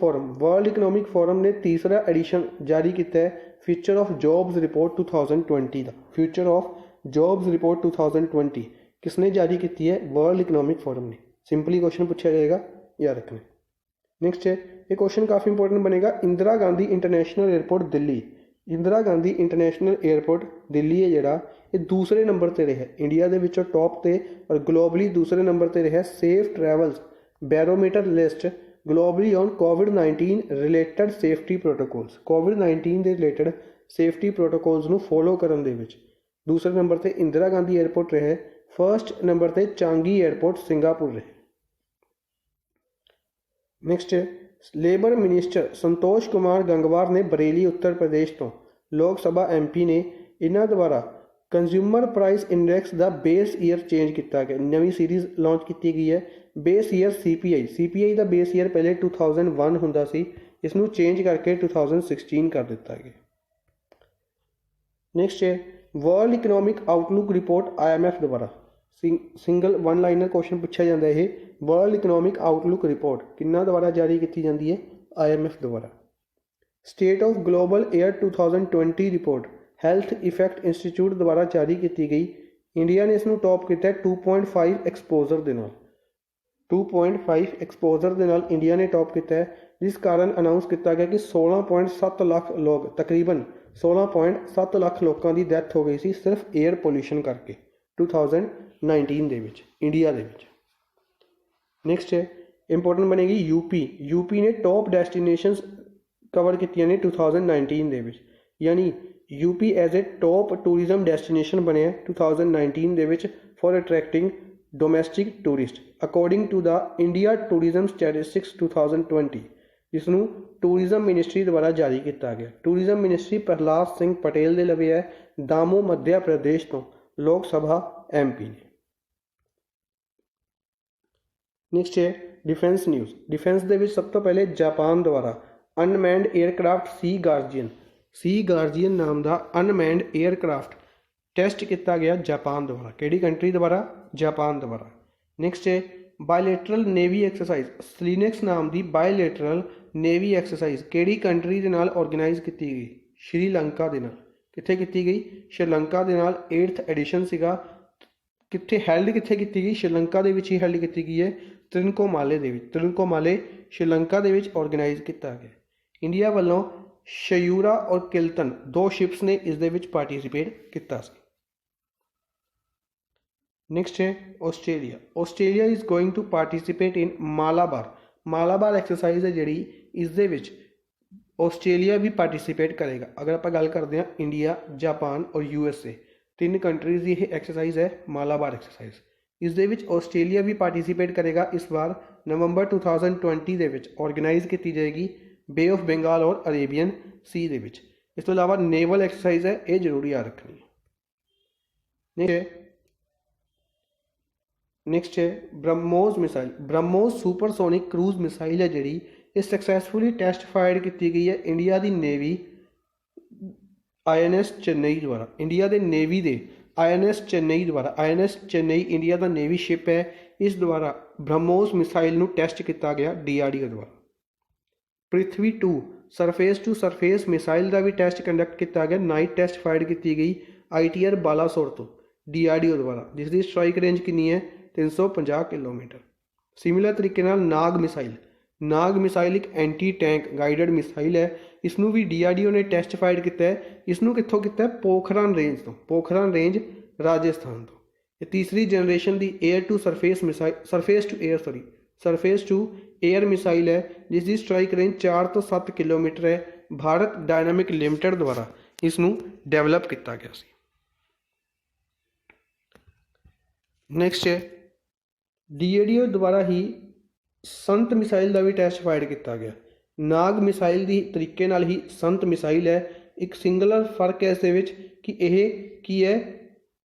ਫੋਰਮ ਨੇ ਤੀਸਰਾ ਐਡੀਸ਼ਨ ਜਾਰੀ ਕੀਤਾ ਹੈ future of jobs report 2020 the. Future of jobs report 2020 ਕਿਸਨੇ ਜਾਰੀ ਕੀਤੀ ਹੈ? ਵਰਲਡ ਇਕਨੋਮਿਕ ਫੋਰਮ ਨੇ। ਸਿੰਪਲੀ ਕੁਐਸਚਨ ਪੁੱਛਿਆ ਜਾਏਗਾ, ਯਾਦ ਰੱਖਣਾ। ਨੈਕਸਟ ਹੈ ਇਹ ਕੁਐਸਚਨ ਕਾਫੀ ਇੰਪੋਰਟੈਂਟ ਬਣੇਗਾ। Indira Gandhi international airport Delhi. Indira Gandhi international airport Delhi ਹੈ ਜਿਹੜਾ, ਇਹ ਦੂਸਰੇ ਨੰਬਰ 'ਤੇ ਰਿਹਾ। ਇੰਡੀਆ ਦੇ ਵਿੱਚੋਂ ਟੌਪ 'ਤੇ ਔਰ ਗਲੋਬਲੀ ਦੂਸਰੇ ਨੰਬਰ 'ਤੇ ਰਿਹਾ। Safe travels barometer list globally on COVID-19 related safety protocols. COVID-19 ਦੇ ਰਿਲੇਟਡ ਸੇਫਟੀ ਪ੍ਰੋਟੋਕੋਲਸ ਨੂੰ ਫੋਲੋ ਕਰਨ ਦੇ ਵਿੱਚ ਦੂਸਰੇ ਨੰਬਰ 'ਤੇ ਇੰਦਰਾ ਗਾਂਧੀ ਏਅਰਪੋਰਟ ਰਿਹਾ। ਫਸਟ ਨੰਬਰ 'ਤੇ ਚਾਂਗੀ ਏਅਰਪੋਰਟ ਸਿੰਗਾਪੁਰ ਰਹੇ। Next labour minister Santosh Kumar Gangwar ਨੇ ਬਰੇਲੀ ਉੱਤਰ ਪ੍ਰਦੇਸ਼ ਤੋਂ ਲੋਕ ਸਭਾ MP ਨੇ ਇਹਨਾਂ ਦੁਆਰਾ ਕੰਜ਼ਿਊਮਰ ਪ੍ਰਾਈਸ ਇੰਡੈਕਸ ਦਾ ਬੇਸ ਈਅਰ ਚੇਂਜ ਕੀਤਾ ਗਿਆ। ਨਵੀਂ ਸੀਰੀਜ਼ ਲਾਂਚ ਕੀਤੀ ਗਈ ਹੈ बेस ईयर CPI का बेस ईयर पहले 2001 हुंदा सी, इसनू चेंज करके 2016 कर दिता गया। नेक्स्ट है world economic outlook report IMF द्वारा, सिंगल वन लाइनर क्वेश्चन पूछा जाता है। वर्ल्ड इकनॉमिक आउटलुक रिपोर्ट किन्ना द्वारा जारी की जाती है? IMF द्वारा। State of global air 2020 report health effect institute द्वारा जारी की गई। इंडिया ने इसनू टॉप किया 2.5 एक्सपोजर दे नाल, 2.5 एक्सपोजर दे नाल इंडिया ने टॉप किया है, जिस कारण अनाउंस किया गया कि 16.7 लाख लोग, तकरीबन 16.7 लाख लोगों की डैथ हो गई सी सिर्फ एयर पोल्यूशन करके 2019 दे विच इंडिया दे विच। नेक्स्ट है इंपोर्टेंट बनेगी यूपी ने टॉप डेस्टिनेशंस कवर की ने 2019 दे विच, यानी UP as a top tourism destination बने 2019 दे विच for attracting domestic tourist according to the India tourism statistics 2020, जिसनू टूरिज्म मिनिस्ट्री द्वारा जारी किया गया। टूरिज्म मिनिस्ट्री प्रहलाद सिंह पटेल दे लवे है, दामो मध्य प्रदेश तो लोक सभा MP ने। नेक्स्ट है डिफेंस न्यूज़। डिफेंस दे विच सब तो पहले जापान द्वारा अनमैंड एयरक्राफ्ट सी गार्जियन नाम का अनमैंड एयरक्राफ्ट टेस्ट किया गया जापान द्वारा। केड़ी कंट्री द्वारा? जापान द्वारा। नेक्स्ट है बायलैटरल नेवी एक्सरसाइज, स्लिनेक्स नाम की बायलैटरल नेवी एक्सरसाइज केड़ी कंट्री दे नाल ऑर्गेनाइज की गई? श्रीलंका दे नाल। कित्थे की गई? श्रीलंका दे नाल 8th एडिशन सीगा। कित्थे हैल्ड कित्थे की गई? श्रीलंका दे विच ही हैल्ड की गई है, त्रिनकोमाले दे विच। त्रिनकोमाले श्रीलंका दे विच ऑर्गेनाइज किया गया। इंडिया वालों शयूरा और किल्टन 2 शिप्स ने इस दे विच पार्टिसिपेट किया। नेक्स्ट है Australia is going to participate in Malabar exercise है जिहड़ी, इस दे विच ऑस्ट्रेलिया भी पार्टिसिपेट करेगा। अगर आप गल करते हैं इंडिया, जापान और USA 3 कंट्रीज़ की यह एक्सरसाइज है मालाबार एक्सरसाइज। इस दे विच ऑस्ट्रेलिया भी पार्टिसिपेट करेगा। इस बार नवंबर 2020 दे विच ऑर्गेनाइज की जाएगी बे ऑफ बंगाल और अरेबियन सी दे विच। इस तो इलावा नेवल एक्सरसाइज है, ये जरूरी याद रखनी है। नेक्स्ट है ब्रह्मोस सुपरसोनिक क्रूज मिसाइल है जिहड़ी, ये सक्सैसफुली टेस्ट फायर्ड की गई है इंडिया की नेवी INS चेन्नई द्वारा। इंडिया के नेवी दे INS चेन्नई द्वारा। INS चेन्नई इंडिया का नेवी शिप है, इस द्वारा ब्रह्मोस मिसाइल नू टेस्ट किया गया DRDO द्वारा। पृथ्वी 2 सरफेस टू सरफेस मिसाइल का भी टेस्ट कंडक्ट किया गया, नाइट टेस्ट फायर्ड की गई ITR बालासोर तो DRDO द्वारा, जिसकी स्ट्राइक रेंज कितनी है 350 किलोमीटर। सिमिलर तरीके नाग मिसाइल एक एंटी टैंक गाइडेड मिसाइल है, इसनू भी DRDO ने टेस्ट फायर किया है। इसनू कित्थों किया? पोखरान रेंज राजस्थान तो। ये तीसरी जनरेशन की air to surface missile surface to air missile है, जिसकी स्ट्राइक रेंज 4 तो 7 किलोमीटर है। भारत डायनामिक लिमिटेड द्वारा इसनू डेवलप किया गया सी। नेक्स्ट है DRDO द्वारा ही संत मिसाइल का भी टेस्ट फायर किया गया। नाग मिसाइल की तरीके नाल ही संत मिसाइल है। एक सिंगलर फर्क है इस दे विच कि यह की है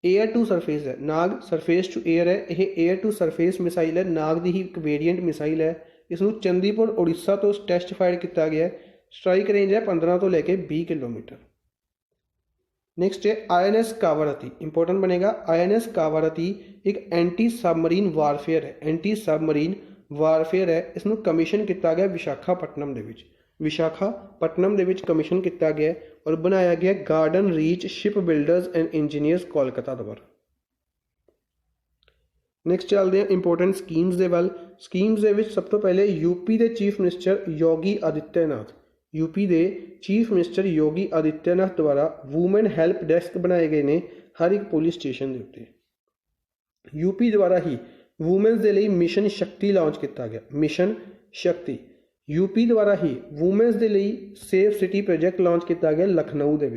एयर टू सरफेस है, नाग सरफेस टू एयर है, यह एयर टू सरफेस मिसाइल है। नाग की ही एक वेरिएंट मिसाइल है, इसनू चंदीपुर उड़ीसा तो टेस्ट फायर किया गया। स्ट्राइक रेंज है 15 तो लैके 20 किलोमीटर। नेक्स्ट है INS कावारती, इंपॉर्टेंट बनेगा। INS कावारती एक एंटी सबमरीन वारफेयर है, इसनू कमीशन किया गया विशाखापट्टनम दे विच कमीशन किया गया और बनाया गया garden reach ship builders and engineers Kolkata द्वारा। नेक्स्ट चलते हैं इंपोर्टेंट स्कीम्स दे वल। स्कीम्स दे विच सब तो पहले यूपी के चीफ मिनिस्टर योगी आदित्यनाथ द्वारा वूमेन हेल्प डेस्क बनाए गए ने हर एक पुलिस स्टेशन के उत्ते। यूपी द्वारा ही वूमेन्स के लिए मिशन शक्ति लॉन्च किया गया। मिशन शक्ति यूपी द्वारा ही वूमेन्स के लिए सेफ सिटी प्रोजेक्ट लॉन्च किया गया लखनऊ के।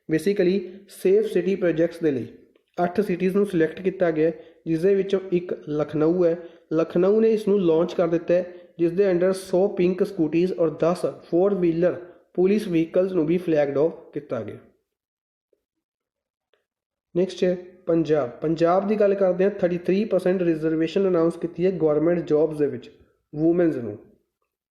बेसिकली सेफ सिटी प्रोजेक्ट्स के लिए 8 सिटीज़ को सिलेक्ट किया गया, जिसके विचों एक लखनऊ है। लखनऊ ने इसनू लॉन्च कर दिता है, जिसके अंडर 100 पिंक स्कूटीज़ और 10 4 व्हीलर पुलिस व्हीकल्स को भी फ्लैगड ऑफ किया गया। नेक्स्ट है पंजाब की गल करते हैं 33% रिजर्वेशन अनाउंस की है गौरमेंट जॉब्स के वूमेनस नूं।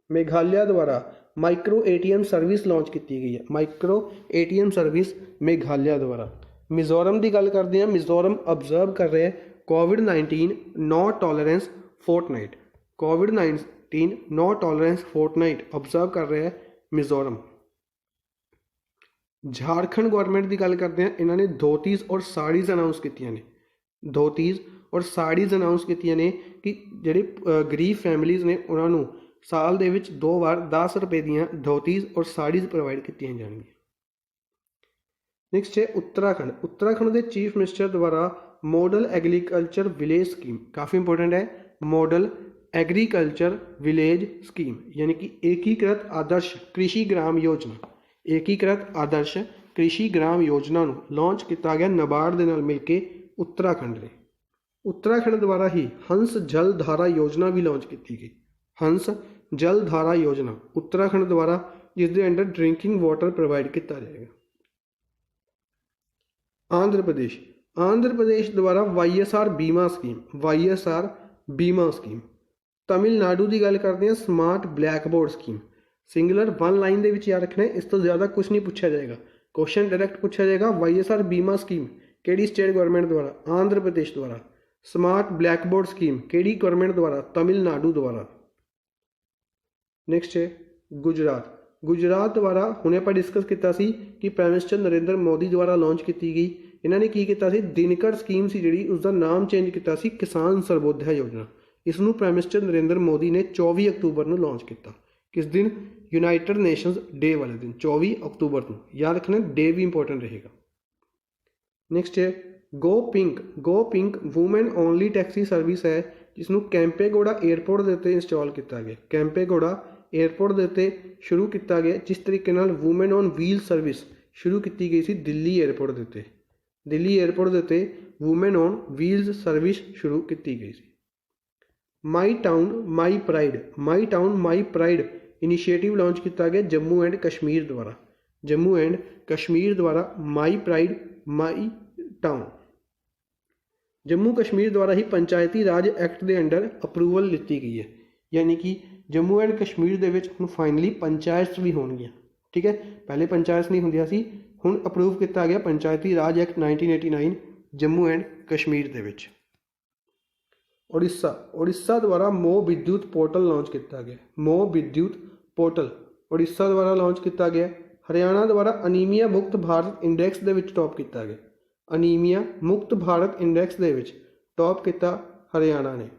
मेघालय द्वारा माइक्रो ATM सर्विस लॉन्च की गई है, माइक्रो ATM सर्विस मेघालय द्वारा। मिजोरम की गल करते हैं, मिजोरम ऑब्जर्व कर रहे हैं कोविड-19 नो टॉलरेंस फोर्टनाइट, कोविड-19 नो टॉलरेंस फोर्टनाइट ऑब्जर्व कर रहे हैं मिजोरम। झारखंड गौरमेंट की गल करते हैं, इन्होंने धोतीज और साड़ीज़ अनाउंस की ने, धोतीज और साड़ीज़ अनाउंस की ने कि ਜਿਹੜੇ गरीब फैमिलीज़ ने उन्होंने साल ਦੇ ਵਿੱਚ 2 ਵਾਰ 10 रुपए ਦੀਆਂ धोतीज और साड़ीज़ प्रोवाइड कीतियां जाएंगी। नैक्सट है उत्तराखंड, उत्तराखंड के चीफ मिनिस्टर द्वारा मॉडल एग्रीकल्चर विलेज स्कीम, काफ़ी इंपॉर्टेंट है, मॉडल एग्रीकल्चर विलेज स्कीम यानी कि एकीकृत आदर्श कृषि ग्राम योजना, एकीकृत आदर्श कृषि ग्राम योजना लॉन्च किया गया नबार्ड के नाल मिलके उत्तराखंड ने। उत्तराखंड द्वारा ही हंस जल धारा योजना भी लॉन्च की गई, हंस जल धारा योजना उत्तराखंड द्वारा, जिसके अंडर ड्रिंकिंग वाटर प्रोवाइड किया जाएगा। आंध्र प्रदेश, आंध्र प्रदेश द्वारा YSR बीमा स्कीम, YSR बीमा स्कीम। तमिलनाडु की गल करते हैं smart black board scheme, singular 1 line के याद रखना है, इस तो ज़्यादा कुछ नहीं पूछा जाएगा, क्वेश्चन डायरैक्ट पूछा जाएगा। YSR बीमा स्कीम केड़ी स्टेट गवर्नमेंट द्वारा, आंध्र प्रदेश द्वारा। स्मार्ट ब्लैक बोर्ड स्कीम केड़ी गवर्नमेंट द्वारा, तमिलनाडु द्वारा। नैक्सट है गुजरात, गुजरात द्वारा हुणे आपां डिस्कस किया कि प्राइम मिनिस्टर नरेंद्र मोदी द्वारा लॉन्च की गई, इन्होंने की किया दिनकर स्कीम सी जिहड़ी उसका नाम चेंज किया किसान सर्वोदय योजना। इसनूं प्राइम मिनिस्टर नरेंद्र मोदी ने 24 अक्तूबर को लॉन्च किया, किस दिन, यूनाइटेड नेशनस डे वाले दिन 24 अक्तूबर को, याद रखना डे भी इंपॉर्टेंट रहेगा। नैक्सट है go pink, go pink women only taxi service है जिसनों कैंपेगौड़ा एयरपोर्ट के उत्ते इंस्टॉल किया गया, कैंपेगौड़ा एयरपोर्ट के उत्ते शुरू किया गया। जिस तरीके नाल वूमेन ऑन व्हील सर्विस शुरू की गई सी दिल्ली एयरपोर्ट के उत्ते, दिल्ली एयरपोर्ट के उत्ते वूमेन ऑन व्हील्स सर्विस शुरू की गई सी। My town my pride, my town my pride initiative launch किया गया जम्मू एंड कश्मीर द्वारा, जम्मू एंड कश्मीर द्वारा माई pride my town. Jammu Kashmir द्वारा ही पंचायती राज एक्ट के अंडर अप्रूवल लीती गई है, यानी कि जम्मू एंड कश्मीर दे विच हुण फाइनली पंचायत भी होणगियां, ठीक है, पहले पंचायत नहीं होंदियां सी, हुण अप्रूव किया गया पंचायती राज एक्ट 1989 जम्मू एंड कश्मीर दे विच। उड़ीसा, उड़ीसा द्वारा मो विद्युत पोर्टल लॉन्च किया गया, मो विद्युत पोर्टल उड़ीसा द्वारा लॉन्च किया गया। हरियाणा द्वारा अनीमिया मुक्त भारत इंडेक्स के टॉप किया गया, अनीमिया मुक्त भारत इंडेक्स के टॉप किया हरियाणा ने।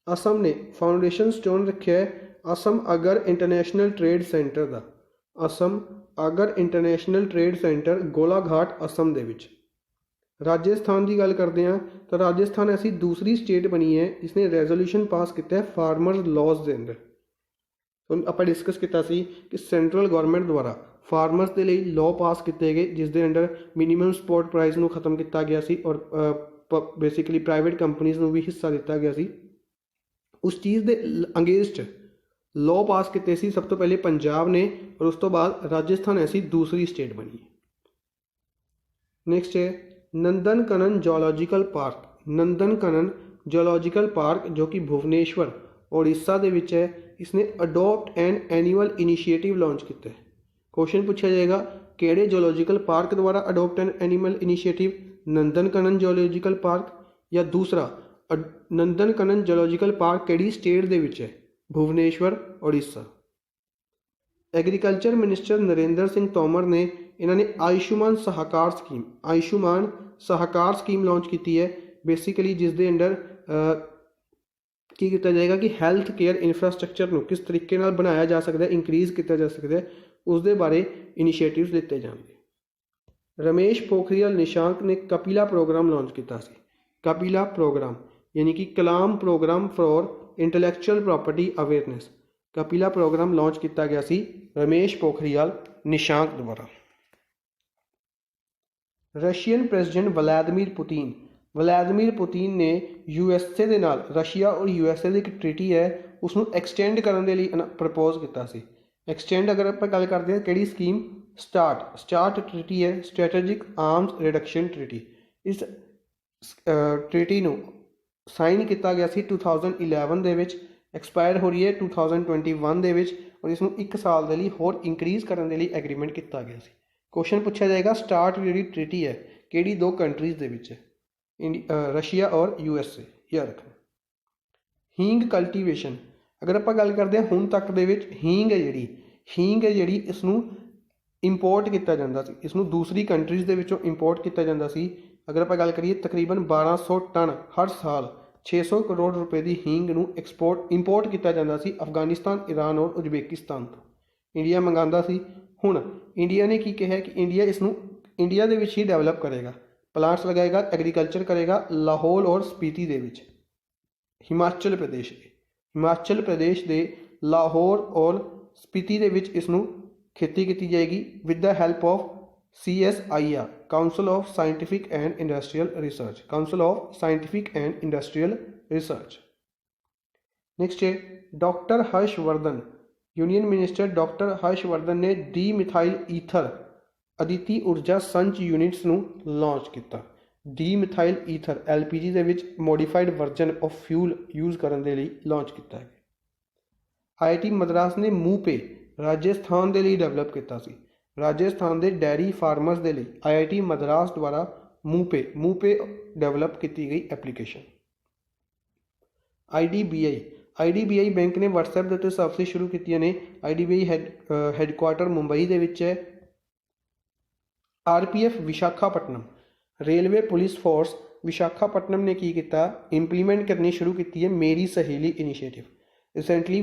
असम ने फाउंडेशन स्टोन रखे है Assam Agar international trade centre का, Assam Agar international trade centre Golaghat Assam दे विच। राजस्थान की गल करते हैं तो राजस्थान ऐसी दूसरी स्टेट बनी है जिसने रेजोल्यूशन पास किया है फार्मर लॉज के अंदर। तो आप डिस्कस किया कि सेंट्रल गवर्नमेंट द्वारा फार्मर्स के लिए लॉ पास किए गए जिसके अंडर मिनीमम सपोर्ट प्राइस को खत्म किया गया सी और बेसिकली प्राइवेट कंपनीज़ को भी हिस्सा दिता गया सी। उस चीज़ के अगेंस्ट लॉ पास किए सी सब तो पहले पंजाब ने और उस तो बाद राजस्थान ऐसी दूसरी स्टेट बनी। नेक्स्ट है Nandan Kanan zoological park, Nandan Kanan zoological park जो कि भुवनेश्वर उड़ीसा के विच है, इसने adopt an annual initiative launch किया है। क्वेश्चन पूछा जाएगा केड़े जोलॉजिकल पार्क द्वारा adopt an animal initiative, Nandan Kanan zoological park या दूसरा नंदन कनन जोलॉजिकल पार्क केड़ी स्टेट दे विच है, भुवनेश्वर उड़ीसा। एग्रीकल्चर मिनिस्टर नरेंद्र सिंह तोमर ने इन्होंने Ayushman Sahakar scheme, Ayushman Sahakar scheme launch की है बेसिकली जिसके अंडर की किया जाएगा कि हैल्थ केयर इंफ्रास्ट्रक्चर को किस तरीके नाल बनाया जा सकता है, इंक्रीज़ किया जा सकता है, उसके बारे इनिशिएटिव्स दिते जाएंगे। रमेश पोखरियाल निशांक ने कपिला प्रोग्राम लॉन्च किया, कपिला प्रोग्राम यानी कि Kalam programme for intellectual property awareness, Kapila programme launch किया गया सी रमेश पोखरियाल निशांक द्वारा। रशियन प्रेसिडेंट व्लादिमीर पुतिन ने यूएसए के नाल रशिया और यूएसए की एक ट्रीटी है उसनों एक्सटेंड करने के लिए प्रपोज किया सी। एक्सटेंड अगर आप गल करते हैं कि स्कीम स्टार्ट ट्रीटी है, स्ट्रैटेजिक आर्म्स रिडक्शन ट्रीटी। इस ਟ੍ਰੀਟੀ ਨੂੰ ਸਾਈਨ ਕੀਤਾ ਗਿਆ ਸੀ 2011 ਦੇ ਵਿੱਚ, ਐਕਸਪਾਇਰ ਹੋ ਰਹੀ ਹੈ 2021 ਦੇ ਵਿੱਚ, ਔਰ ਇਸ ਨੂੰ 1 ਸਾਲ ਦੇ ਲਈ ਹੋਰ ਇੰਕਰੀਜ਼ ਕਰਨ ਦੇ ਲਈ ਐਗਰੀਮੈਂਟ ਕੀਤਾ ਗਿਆ ਸੀ। ਕੁਐਸਚਨ ਪੁੱਛਿਆ ਜਾਏਗਾ ਸਟਾਰਟ ਜਿਹੜੀ ਟ੍ਰੀਟੀ ਹੈ ਕਿਹੜੀ ਦੋ ਕੰਟਰੀਜ਼ ਦੇ ਵਿੱਚ ਹੈ, ਰਸ਼ੀਆ ਔਰ USA। ਯਾਦ ਰੱਖਣਾ। ਹੀਂਗ ਕਲਟੀਵੇਸ਼ਨ, ਅਗਰ ਆਪਾਂ ਗੱਲ ਕਰਦੇ ਹਾਂ ਹੁਣ ਤੱਕ ਦੇ ਵਿੱਚ ਹੀਂਗ ਹੈ ਜਿਹੜੀ ਇਸ ਨੂੰ ਇੰਪੋਰਟ ਕੀਤਾ ਜਾਂਦਾ ਸੀ, ਇਸ ਨੂੰ ਦੂਸਰੀ ਕੰਟਰੀਜ਼ ਦੇ ਵਿੱਚੋਂ ਇੰਪੋਰਟ ਕੀਤਾ ਜਾਂਦਾ ਸੀ। ਅਗਰ ਆਪਾਂ ਗੱਲ ਕਰੀਏ ਤਕਰੀਬਨ 1200 ਟਨ ਹਰ ਸਾਲ 600 ਕਰੋੜ ਰੁਪਏ ਦੀ ਹੀਂਗ ਨੂੰ ਇੰਪੋਰਟ ਕੀਤਾ ਜਾਂਦਾ ਸੀ ਅਫਗਾਨਿਸਤਾਨ, ਈਰਾਨ ਔਰ ਉਜ਼ਬੇਕਿਸਤਾਨ ਤੋਂ। ਇੰਡੀਆ ਮੰਗਾਉਂਦਾ ਸੀ। ਹੁਣ ਇੰਡੀਆ ਨੇ ਕੀ ਕਿਹਾ ਕਿ ਇੰਡੀਆ ਇਸ ਨੂੰ ਇੰਡੀਆ ਦੇ ਵਿੱਚ ਹੀ ਡਿਵੈਲਪ ਕਰੇਗਾ, ਪਲਾਂਟਸ ਲਗਾਏਗਾ, ਐਗਰੀਕਲਚਰ ਕਰੇਗਾ ਲਾਹੌਰ ਔਰ ਸਪੀਤੀ ਦੇ ਵਿੱਚ। ਹਿਮਾਚਲ ਪ੍ਰਦੇਸ਼ ਦੇ ਲਾਹੌਰ ਔਰ ਸਪੀਤੀ ਦੇ ਵਿੱਚ ਇਸ ਨੂੰ ਖੇਤੀ ਕੀਤੀ ਜਾਏਗੀ with the help of CSIR, council of scientific and industrial research. Next ਹੈ doctor Harshvardhan, union minister doctor Harshvardhan ने ਡੀਮਿਥਾਈਲ ਈਥਰ ਅਦਿੱਤੀ ਊਰਜਾ ਸੰਚ ਯੂਨਿਟਸ ਨੂੰ ਲਾਂਚ ਕੀਤਾ। ਡੀਮਿਥਾਈਲ ਈਥਰ LPG ਦੇ ਵਿੱਚ modified version of fuel use ਕਰਨ ਦੇ ਲਈ ਲਾਂਚ ਕੀਤਾ ਹੈ। IIT ਮਦਰਾਸ ਨੇ ਮੂਪੇ ਰਾਜਸਥਾਨ ਦੇ ਲਈ ਡਿਵੈਲਪ ਕੀਤਾ ਸੀ। ਰਾਜਸਥਾਨ ਦੇ ਡੈਰੀ ਫਾਰਮਰਸ ਦੇ ਲਈ IIT ਮਦਰਾਸ ਦੁਆਰਾ ਮੂਪੇ ਡਿਵੈਲਪ ਕੀਤੀ ਗਈ ਐਪਲੀਕੇਸ਼ਨ। IDBI ਬੈਂਕ ਨੇ WhatsApp ਦੇ ਉੱਤੇ ਸਰਵਿਸ ਸ਼ੁਰੂ ਕੀਤੀਆਂ ਨੇ। IDBI ਹੈੱਡਕੁਆਰਟਰ ਮੁੰਬਈ ਦੇ ਵਿੱਚ ਹੈ। RPF Visakhapatnam, railway police force Visakhapatnam ਨੇ ਕੀ ਕੀਤਾ, ਇੰਪਲੀਮੈਂਟ ਕਰਨੀ ਸ਼ੁਰੂ ਕੀਤੀ ਹੈ ਮੇਰੀ ਸਹੇਲੀ ਇਨੀਸ਼ੀਏਟਿਵ। ਰੀਸੈਂਟਲੀ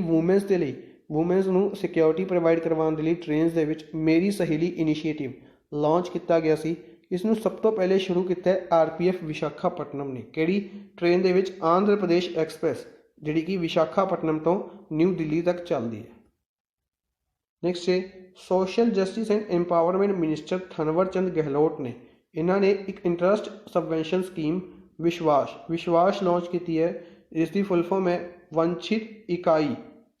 ਵੂਮੈਨਸ ਨੂੰ ਸਿਕਿਉਰਿਟੀ ਪ੍ਰੋਵਾਈਡ ਕਰਵਾਉਣ ਦੇ ਲਈ ਟ੍ਰੇਨਸ ਦੇ ਵਿੱਚ ਮੇਰੀ ਸਹੇਲੀ ਇਨੀਸ਼ੀਏਟਿਵ ਲਾਂਚ ਕੀਤਾ ਗਿਆ ਸੀ। ਇਸ ਨੂੰ ਸਭ ਤੋਂ ਪਹਿਲੇ ਸ਼ੁਰੂ ਕੀਤਾ RPF ਵਿਸ਼ਾਖਾਪਟਨਮ ਨੇ। ਕਿਹੜੀ ਟ੍ਰੇਨ ਦੇ ਵਿੱਚ? ਆਂਧਰਾ ਪ੍ਰਦੇਸ਼ ਐਕਸਪ੍ਰੈਸ, ਜਿਹੜੀ ਕਿ ਵਿਸ਼ਾਖਾਪਟਨਮ ਤੋਂ ਨਿਊ ਦਿੱਲੀ ਤੱਕ ਚੱਲਦੀ ਹੈ। ਨੈਕਸਟ ਹੈ social justice and empowerment minister Thawar Chand Gehlot ਨੇ, ਇਹਨਾਂ ਨੇ ਇੱਕ interest subvention scheme Vishwas launch की है। इसकी फुल फॉर्म है वंचित इकाई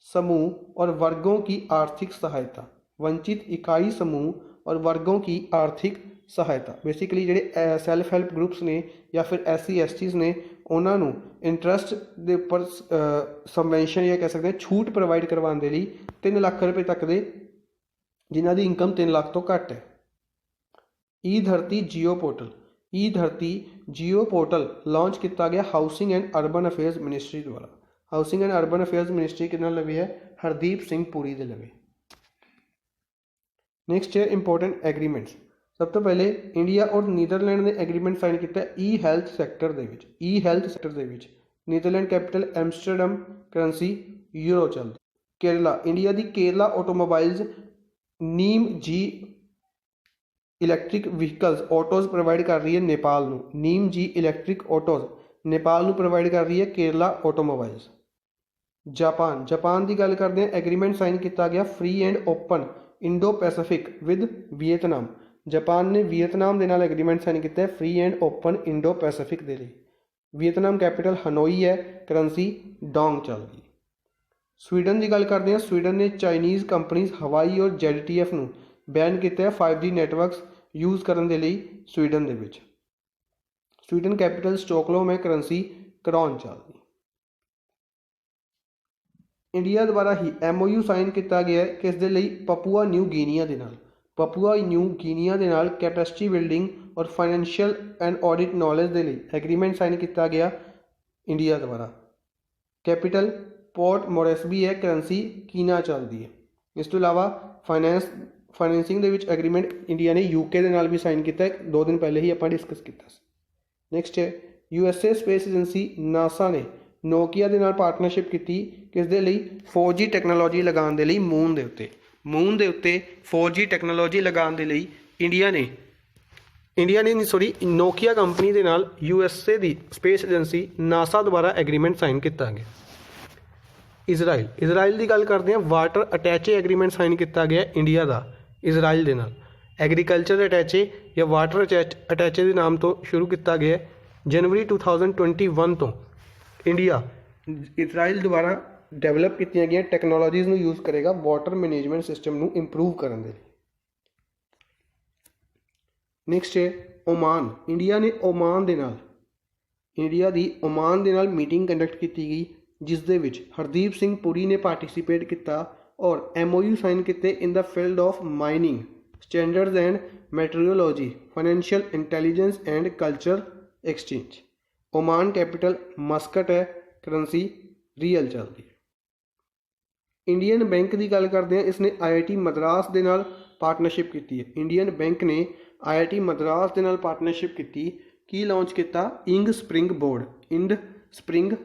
समूह और वर्गों की आर्थिक सहायता। वंचित इकाई समूह और वर्गों की आर्थिक सहायता बेसिकली ਜਿਹੜੇ ਸੈਲਫ ਹੈਲਪ ਗਰੁੱਪਸ ਨੇ ਜਾਂ ਫਿਰ SC STs ਨੇ ਉਹਨਾਂ ਨੂੰ ਇੰਟਰਸਟ ਦੇ ਉੱਪਰ ਸਬਵੈਂਸ਼ਨ ਜਾਂ ਕਹਿ ਸਕਦੇ ਹਾਂ ਛੂਟ ਪ੍ਰੋਵਾਈਡ ਕਰਵਾਉਣ ਦੇ ਲਈ 3 ਲੱਖ ਰੁਪਏ ਤੱਕ ਦੇ ਜਿਨ੍ਹਾਂ ਦੀ ਇਨਕਮ 3 ਲੱਖ ਤੋਂ ਘੱਟ ਹੈ। ਈ ਧਰਤੀ ਜੀਓ ਪੋਰਟਲ ਲਾਂਚ ਕੀਤਾ ਗਿਆ housing and urban affairs ministry ਦੁਆਰਾ। Housing and urban affairs ministry ਕਿਹਨਾਂ ਲਵੇ ਹੈ? ਹਰਦੀਪ ਸਿੰਘ ਪੁਰੀ ਦੇ ਲਵੇ। ਨੈਕਸਟ ਹੈ ਇੰਪੋਰਟੈਂਟ ਐਗਰੀਮੈਂਟਸ। ਸਭ ਤੋਂ ਪਹਿਲੇ ਇੰਡੀਆ ਔਰ ਨੀਦਰਲੈਂਡ ਨੇ ਐਗਰੀਮੈਂਟ ਸਾਈਨ ਕੀਤਾ ਈ ਹੈਲਥ ਸੈਕਟਰ ਦੇ ਵਿੱਚ। Netherland capital Amsterdam, currency euro ਚੱਲਦੀ। ਕੇਰਲਾ, ਇੰਡੀਆ ਦੀ ਕੇਰਲਾ ਆਟੋਮੋਬਾਈਲਜ਼ ਨੀਮ ਜੀ ਇਲੈਕਟ੍ਰਿਕ ਵਹੀਕਲਸ ਆਟੋਜ਼ ਪ੍ਰੋਵਾਈਡ ਕਰ ਰਹੀ ਹੈ ਨੇਪਾਲ ਨੂੰ। ਨੀਮ ਜੀ ਇਲੈਕਟ੍ਰਿਕ ਆਟੋਜ਼ ਨੇਪਾਲ ਨੂੰ ਪ੍ਰੋਵਾਈਡ ਕਰ ਰਹੀ ਹੈ ਕੇਰਲਾ ਆਟੋਮੋਬਾਈਲਸ। ਜਾਪਾਨ ਦੀ ਗੱਲ ਕਰਦੇ ਹਾਂ, ਐਗਰੀਮੈਂਟ ਸਾਈਨ ਕੀਤਾ ਗਿਆ free and open Indo Pacific with Vietnam. Japan ਨੇ ਵੀਅਤਨਾਮ ਦੇ ਨਾਲ ਐਗਰੀਮੈਂਟ ਸਾਈਨ ਕੀਤਾ ਹੈ free and open Indo Pacific ਦੇ ਲਈ। ਵੀਅਤਨਾਮ ਕੈਪੀਟਲ ਹਨੋਈ ਹੈ, ਕਰੰਸੀ ਡੋਂਗ ਚੱਲਦੀ। ਸਵੀਡਨ ਦੀ ਗੱਲ ਕਰਦੇ ਹਾਂ, ਸਵੀਡਨ ਨੇ ਚਾਈਨੀਜ਼ ਕੰਪਨੀਜ਼ ਹਵਾਈ ਔਰ ZTF ਨੂੰ ਬੈਨ ਕੀਤਾ ਹੈ 5G ਨੈਟਵਰਕਸ ਯੂਜ਼ ਕਰਨ ਦੇ ਲਈ ਸਵੀਡਨ ਦੇ ਵਿੱਚ। ਸਵੀਡਨ ਕੈਪੀਟਲ ਸਟਾਕਹੋਲਮ ਹੈ, ਕਰੰਸੀ ਕਰੋਨ ਚੱਲਦੀ। ਇੰਡੀਆ ਦੁਆਰਾ ਹੀ MOU ਸਾਈਨ ਕੀਤਾ ਗਿਆ ਹੈ ਕਿਸ ਦੇ ਲਈ? ਪਪੂਆ ਨਿਊ ਗੀਨੀਆ ਦੇ ਨਾਲ ਕੈਪੈਸਿਟੀ ਬਿਲਡਿੰਗ ਔਰ ਫਾਈਨੈਂਸ਼ੀਅਲ ਐਂਡ ਆਡਿਟ ਨੌਲੇਜ ਦੇ ਲਈ ਐਗਰੀਮੈਂਟ ਸਾਈਨ ਕੀਤਾ ਗਿਆ ਇੰਡੀਆ ਦੁਆਰਾ। ਕੈਪੀਟਲ ਪੋਰਟ ਮੋਰੈਸਬੀ ਹੈ, ਕਰੰਸੀ ਕੀਨਾ ਚੱਲਦੀ ਹੈ। ਇਸ ਤੋਂ ਇਲਾਵਾ ਫਾਈਨੈਂਸਿੰਗ ਦੇ ਵਿੱਚ ਐਗਰੀਮੈਂਟ ਇੰਡੀਆ ਨੇ UK ਦੇ ਨਾਲ ਵੀ ਸਾਈਨ ਕੀਤਾ ਹੈ, 2 ਦਿਨ ਪਹਿਲੇ ਹੀ ਆਪਾਂ ਡਿਸਕਸ ਕੀਤਾ ਸੀ। ਨੈਕਸਟ ਹੈ USA ਸਪੇਸ ਏਜੰਸੀ ਨਾਸਾ ਨੇ ਨੋਕੀਆ ਦੇ ਨਾਲ ਪਾਰਟਨਰਸ਼ਿਪ ਕੀਤੀ ਕਿਸ ਦੇ ਲਈ? 4G ਟੈਕਨੋਲੋਜੀ ਲਗਾਉਣ ਦੇ ਲਈ ਮੂਨ ਦੇ ਉੱਤੇ 4G ਟੈਕਨੋਲੋਜੀ ਲਗਾਉਣ ਦੇ ਲਈ ਨੋਕੀਆ ਕੰਪਨੀ ਦੇ ਨਾਲ USA ਦੀ ਸਪੇਸ ਏਜੰਸੀ ਨਾਸਾ ਦੁਆਰਾ ਐਗਰੀਮੈਂਟ ਸਾਈਨ ਕੀਤਾ ਗਿਆ। ਇਜ਼ਰਾਈਲ ਦੀ ਗੱਲ ਕਰਦੇ ਹਾਂ, ਵਾਟਰ ਅਟੈਚੇ ਐਗਰੀਮੈਂਟ ਸਾਈਨ ਕੀਤਾ ਗਿਆ ਇੰਡੀਆ ਦਾ ਇਜ਼ਰਾਈਲ ਦੇ ਨਾਲ। ਐਗਰੀਕਲਚਰ ਅਟੈਚੇ ਜਾਂ ਵਾਟਰ ਅਟੈਚੇ ਦੇ ਨਾਮ ਤੋਂ ਸ਼ੁਰੂ ਕੀਤਾ ਗਿਆ। ਜਨਵਰੀ 2021 ਤੋਂ ਇੰਡੀਆ ਇਜ਼ਰਾਈਲ ਦੁਆਰਾ ਡਿਵੈਲਪ ਕੀਤੀਆਂ ਗਈਆਂ ਟੈਕਨੋਲੋਜੀਜ਼ ਨੂੰ ਯੂਜ਼ ਕਰੇਗਾ ਵਾਟਰ ਮੈਨੇਜਮੈਂਟ ਸਿਸਟਮ ਨੂੰ ਇੰਪਰੂਵ ਕਰਨ ਦੇ ਲਈ। ਨੈਕਸਟ ਹੈ ਓਮਾਨ। ਇੰਡੀਆ ਨੇ ਓਮਾਨ ਦੇ ਨਾਲ इंडिया की ओमान के नाल मीटिंग कंडक्ट की गई जिस दे विच हरदीप सिंह पुरी ने पार्टिसिपेट किया और MOU साइन किए in the field of mining standards and metrology financial intelligence and culture exchange. Oman capital Muscat है, करंसी रियल चलती है। इंडियन बैंक की गल करते हैं, इसने IIT मद्रास के नाल पार्टनरशिप की है। इंडियन बैंक ने IIT मद्रास के नाल पार्टनरशिप की लॉन्च किया इंग स्प्रिंग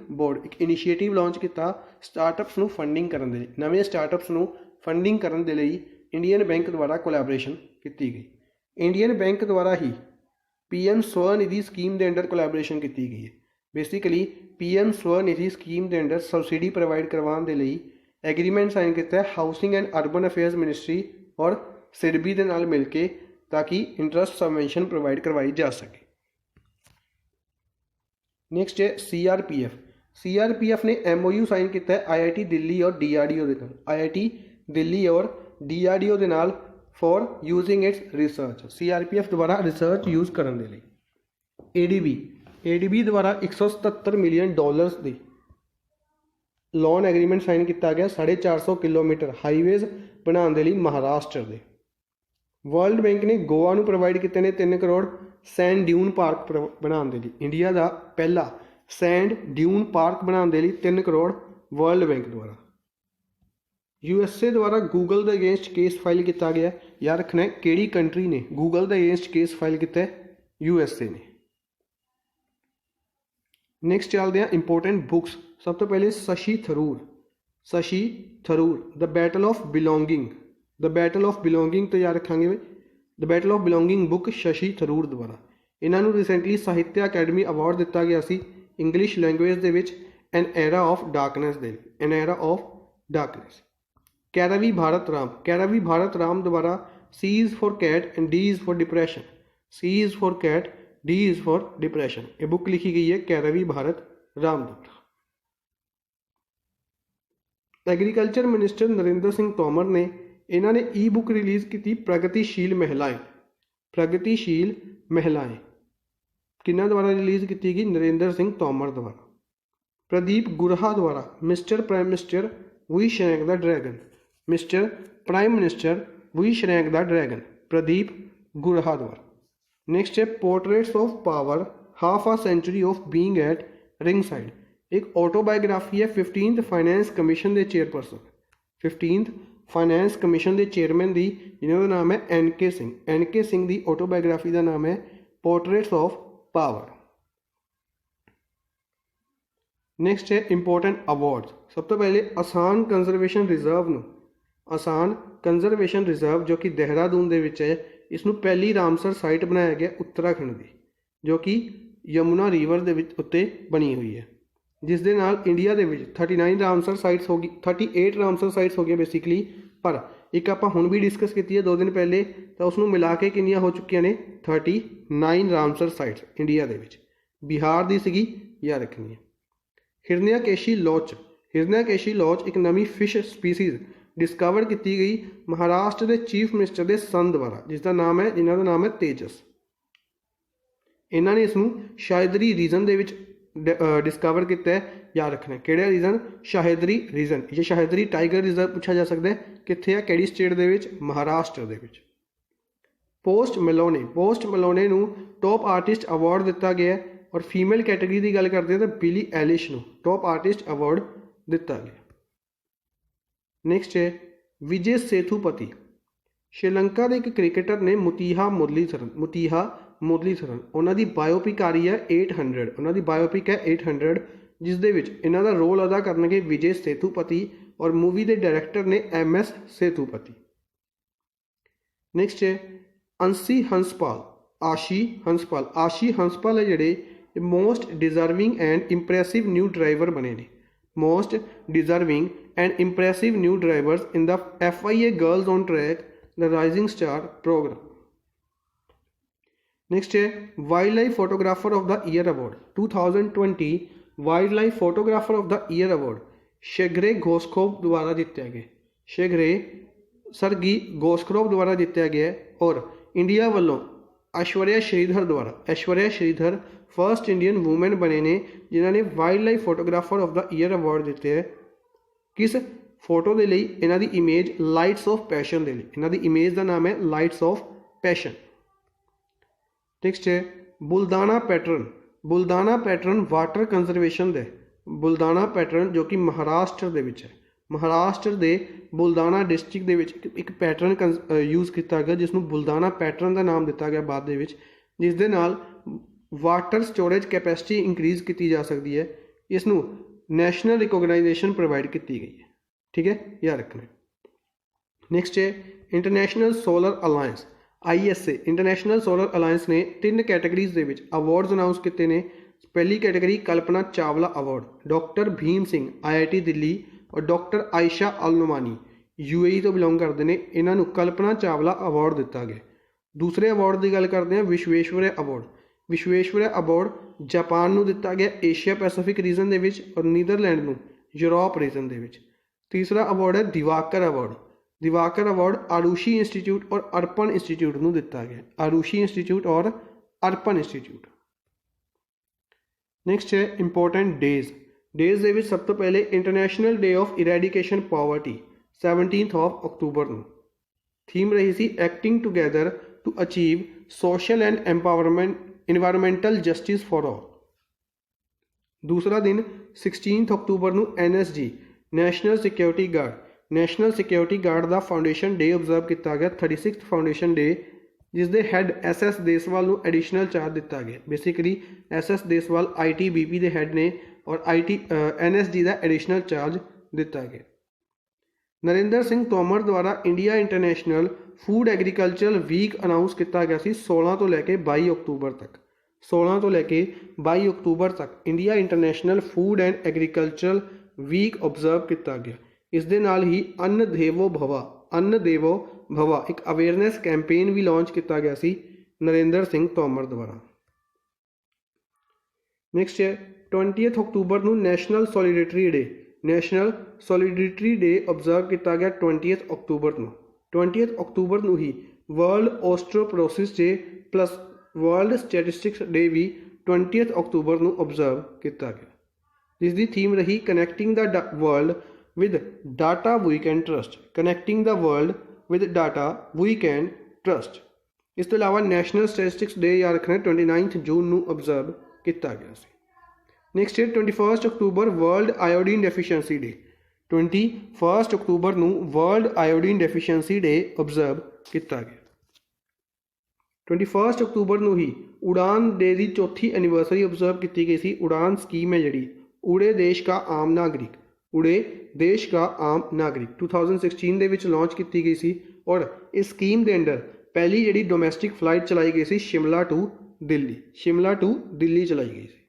बोर्ड एक इनिशिएटिव लॉन्च किया स्टार्टअप्स नूं फंडिंग करने के लिए, नवे स्टार्टअप्स नूं फंडिंग करने के लिए इंडियन बैंक द्वारा कोलैबोरेशन की गई। इंडियन बैंक द्वारा ही PM स्वनिधि स्कीम के अंडर कोलैबोरेशन की गई है। बेसिकली PM स्वनिधि स्कीम के अंडर सबसिडी प्रोवाइड करवाने के लिए एग्रीमेंट साइन किया housing and urban affairs ministry और SIDBI के नाल मिल के, ताकि इंटरस्ट सबवेंशन प्रोवाइड करवाई जा सके। नेक्स्ट है CRPF ने MOU साइन किया IIT दिल्ली और DRDO के नाल, IIT दिल्ली और DRDO के नाल for using its research. CRPF द्वारा रिसर्च यूज़ करने के लिए ADB द्वारा $177 मिलियन की लोन एग्रीमेंट साइन किया गया 450 किलोमीटर हाईवेज बनाने के लिए महाराष्ट्र के। वर्ल्ड बैंक ने गोवा को प्रोवाइड किए ने 3 करोड़ सैंड ड्यून पार्क बनाने के लिए। इंडिया का पहला सैंड ड्यून पार्क बनाने के लिए 3 करोड़ वर्ल्ड बैंक द्वारा। USA द्वारा गूगल के अगेंस्ट केस फाइल किया गया। याद रखना है किहड़ी कंट्री ने गूगल के अगेंस्ट केस फाइल किया, USA ने। नेक्स्ट चलते हैं इंपोर्टेंट बुक्स। सब तो पहले Shashi Tharoor the battle of belonging तो याद रखेंगे the battle of belonging book Shashi Tharoor द्वारा। इन्होंने रिसेंटली साहित्य अकैडमी अवार्ड दिता गया सी इंग्लिश लैंगुएज दे विच an era of darkness. Kaveree Bharat Ram द्वारा C is for cat and D is for depression. ये बुक लिखी गई है कैरावी भारत राम द्वारा। एग्रीकल्चर मिनिस्टर नरेंद्र सिंह तोमर ने इन्होंने बुक रिलीज़ की प्रगतिशील महिलाएं किन्ना द्वारा रिलीज़ की गई, नरेंद्र सिंह तोमर द्वारा। प्रदीप गुरहा द्वारा mister prime minister we shrank the dragon, Pradeep Gurha द्वारा। नेक्स्ट है portraits of power half a century of being at ring side. एक ऑटोबायोग्राफी है 15th फाइनेंस कमीशन के चेयरपर्सन 15th फाइनेंस कमीशन के चेयरमैन की, जिन्होंने नाम है NK सिंह की ऑटोबायोग्राफी का नाम है पोर्ट्रेट्स ऑफ पावर। नेक्स्ट है इंपोर्टेंट अवार्ड। सब तो पहले आसान कंजरवेशन रिजर्व जो कि देहरादून के विच है, इसनों पहली रामसर साइट बनाया गया उत्तराखंड की, जो कि यमुना रिवर के उत्ते बनी हुई है, जिस दे नाल इंडिया के 38 रामसर साइट्स हो गई बेसिकली। पर एक आप हुण भी डिस्कस की है 2 दिन पहले, तो उसनों मिला के कितनियां हो चुकियां ने 39 रामसर साइट्स इंडिया के विच। बिहार की सीगी याद रखनी है। हिरण्यकेशी लॉच एक नवी फिश स्पीसीज़ डिस्कवर की गई महाराष्ट्र के चीफ मिनिस्टर के सन द्वारा, जिसका नाम है तेजस। इन्होंने इसनों शायदरी रीजन के डिस्कवर किया है, याद रखना है किहड़ा रीजन, शायदरी रीजन। ये शायदरी टाइगर रिजर्व पूछा जा सकता है, कित्थे है किहड़ी स्टेट दे विच, महाराष्ट्र दे विच। पोस्ट मलोने नूं टॉप आर्टिस्ट अवार्ड दिता गया है, और फीमेल कैटेगरी की गल करते हैं तो बिली एलिश नूं टॉप आर्टिस्ट अवार्ड दिता गया। नेक्स्ट है विजय सेतुपति। श्रीलंका के एक क्रिकेटर ने मुतीहा मुरलीधरन उन्हों की बायोपिक आ रही है 800, जिस दे विच इन्हां दा रोल अदा करनगे विजय सेतुपति और मूवी के डायरैक्टर ने MS सेतुपति। नेक्स्ट है आशी हंसपाल है जिहड़े most deserving and impressive new driver बने ने, most deserving and impressive new drivers in the FIA girls on track the rising star programme. Next है wildlife photographer of the year award 2020 wildlife photographer of the year award शेग्रे Gorshkov द्वारा जीता गया, सर्गी घोस्कोव द्वारा जीता गया। और India वालों Aishwarya Sridhar first Indian women बने ने जिन्होंने wildlife photographer of the year award दिते है। किस फोटो के लिए इन्हों की इमेज लाइट्स ऑफ पैशन के लिए, इन्हों की इमेज का नाम है लाइट्स ऑफ पैशन। नेक्स्ट है बुल्दाना पैटर्न। बुल्दाना पैटर्न वाटर कंजरवेशन दे, बुल्दाना पैटर्न जो कि महाराष्ट्र दे विच है, महाराष्ट्र के बुल्दाना डिस्ट्रिक्ट दे विच एक पैटर्न यूज़ किया गया जिसनों बुल्दाना पैटर्न का नाम दिता गया बाद दे विच, जिस दे नाल वाटर स्टोरेज कैपेसिटी इंक्रीज़ की जा सकती है। इसनों नैशनल रिकोगनाइजेशन प्रोवाइड की गई है। ठीक है, याद रखना। नेक्स्ट है international solar alliance ISA। International solar alliance ने 3 कैटेगरीज के अवार्ड्स अनाउंस किए हैं। पहली category Kalpana Chawla award, doctor Bhim Singh IIT Delhi और doctor Ayesha Al Nuaimi UAE तो बिलोंग करते हैं, इन्हों कल्पना चावला अवार्ड दिता गया। दूसरे अवार्ड की गल करते हैं Visvesvaraya award. Visvesvaraya award Japan को दिता गया एशिया पैसिफिक रीजन के और नीदरलैंड को यूरोप रीजन के। तीसरा अवार्ड है Diwakar award. Diwakar award Arushi institute और अर्पण इंस्टीट्यूट को दिता गया, आरुषि इंस्टीट्यूट और अर्पण इंस्टीट्यूट। नेक्स्ट है इंपोर्टेंट डेज। डेज के सब तो पहले international day of eradication poverty 17 अक्टूबर को। थीम रही सी acting together to achieve social and environmental justice for all. दूसरा दिन 16 अक्टूबर को NSG national security guard, national security guard का फाउंडेशन डे ऑबजर्व किया गया, 36th फाउंडेशन डे, जिसके हैड SS देसवाल को एडिशनल चार्ज दिता गया। बेसिकली SS देसवाल ITBP के हैड ने और NSG का एडिशनल चार्ज दिता गया। नरेंद्र सिंह तोमर द्वारा India international food agricultural week announce किया गया 16 तो लैके 22 अक्तूबर तक। 16 तो लैके 22 अक्तूबर तक India international food and agricultural week observe किया गया। इस दे नाल ही अन्न देवो भवा, अन्न देवो भवा एक अवेयरनेस कैंपेन भी लॉन्च किया गया सी नरेंद्र सिंह तोमर द्वारा। नेक्स्ट है 20 अक्तूबर को national solidarity day, national solidarity day observe किया गया 20 अक्तूबर को। 20 अक्तूबर को ही world osteoporosis day plus world statistics day भी 20 अक्तूबर को ऑबजर्व किया गया, जिसकी थीम रही connecting the world with data we can trust, connecting the world with data we can trust. इस तो इलावा नैशनल स्टैटिस्टिक्स डे याद रखना 29 जून को ऑबजर्व किया गया। नेक्स्ट है 21 अक्तूबर वर्ल्ड आयोडीन डेफिशिएंसी डे। 21 अक्तूबर को world iodine deficiency day observe किया गया। 21 अक्तूबर को ही उड़ान डे की चौथी एनिवर्सरी ऑबजर्व की गई सी। उड़ान स्कीम है जी उड़े देश का आम नागरिक, उड़े देश का आम नागरिक 2016 के विच लॉन्च की गई सी और इस स्कीम के अंडर पहली जी डोमैसटिक फ्लाइट चलाई गई सी शिमला टू दिल्ली, शिमला टू दिल्ली चलाई गई सी।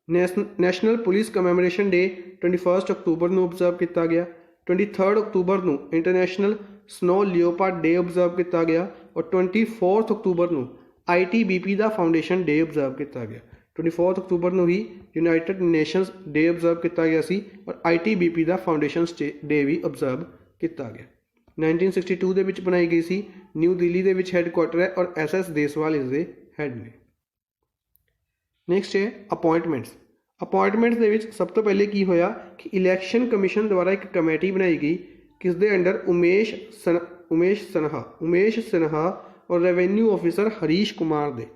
नैशनल पुलिस कमैमोरेशन डे 21 अक्तूबर को ऑबजर्व किया गया। 23 अक्तूबर को international snow leopard day observe किया गया और 24 अक्तूबर को ITBP का फाउंडेशन डे ऑबजर्व किया गया। 24 अक्तूबर को ही यूनाइटेड नेशनस डे ऑबजर्व किया गया सी और ITBP का फाउंडेशन डे भी ऑबजर्व किया गया। 1962 के बनाई गई सी, न्यू दिल्ली के हैडकुआटर है और SS देसवाल इसके हैड ने। नेक्स्ट है अपॉइंटमेंट्स। अपॉइंटमेंट्स के सब तो पहले की होया कि इलैक्शन कमीशन द्वारा एक कमेटी बनाई गई किस दे अंडर उमेश सिन्हा और रेवेन्यू ऑफिसर हरीश कुमार दे,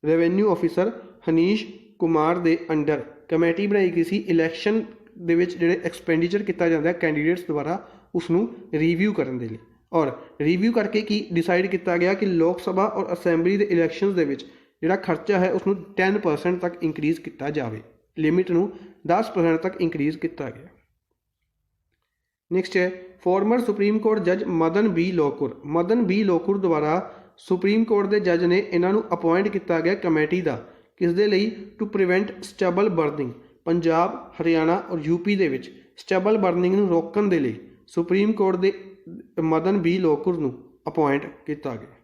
रेवेन्यू ऑफिसर हनीश कुमार दे अंडर कमेटी बनाई गई सी। इलैक्शन दे विच जिहड़े एक्सपेंडिचर किया जाता है कैंडीडेट्स द्वारा उसनूं रिव्यू करने के लिए, और रिव्यू करके की डिसाइड किया गया कि लोक सभा और असैंबली के इलैक्शनस दे विच जिहड़ा खर्चा है उसनूं 10% तक इंक्रीज़ किया जाए, लिमिट नूं 10% तक इंक्रीज़ किया गया। नेक्स्ट है फॉर्मर सुप्रीम कोर्ट जज मदन बी लोकुर, मदन बी लोकुर द्वारा सुप्रीम कोर्ट के जज ने इन्हों अपॉइंट किया गया कमेटी का किस दे लई to prevent stubble burning. Punjab Haryana और यूपी दे विच स्टबल बर्निंग नूं रोकण दे लई सुप्रीम कोर्ट के मदन बी लोकुर नूं अपॉइंट किया गया।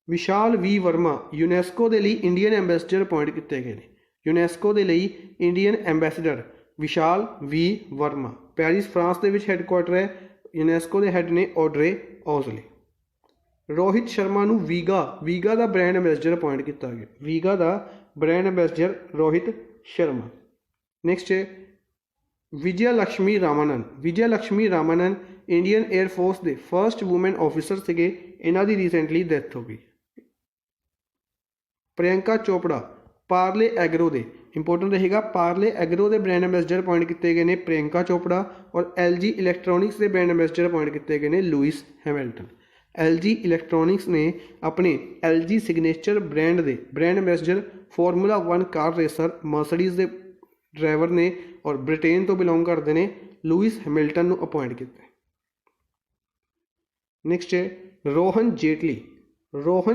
विशाल वी वर्मा यूनैसको के लिए इंडियन एंबेसडर अपॉइंट किए गए हैं। यूनैसको के लिए Indian ambassador Vishal V Varma, Paris France के हैडकुआटर है। यूनैसको के हैड ने ऑड्रे ऑजले। रोहित शर्मा नूं वीगा का ब्रांड एंबेसडर अपॉइंट किया गया, वीगा का brand ambassador Rohit Sharma. Next है विजय लक्ष्मी रामानन इंडियन एयरफोर्स के फर्स्ट वूमेन ऑफिसर से, इन्हों की रीसेंटली डेथ हो गई। प्रियंका चोपड़ा पार्ले एग्रो दे, इंपोर्टेंट रहेगा, पार्ले एग्रो के ब्रांड एंबेसडर अपॉइंट किए गए हैं प्रियंका चोपड़ा। और LG इलैक्ट्रॉनिक्स के ब्रांड एंबेसडर अपॉइंट किए गए हैं लुइस हैमिल्टन। LG इलैक्ट्रॉनिक्स ने अपने LG सिग्नेचर ब्रांड के brand ambassador formula 1 car racer Mercedes के ड्राइवर ने और ब्रिटेन तो बिलोंग करते हैं लुइस हैमिल्टन को अपॉइंट किया। नैक्सट है रोहन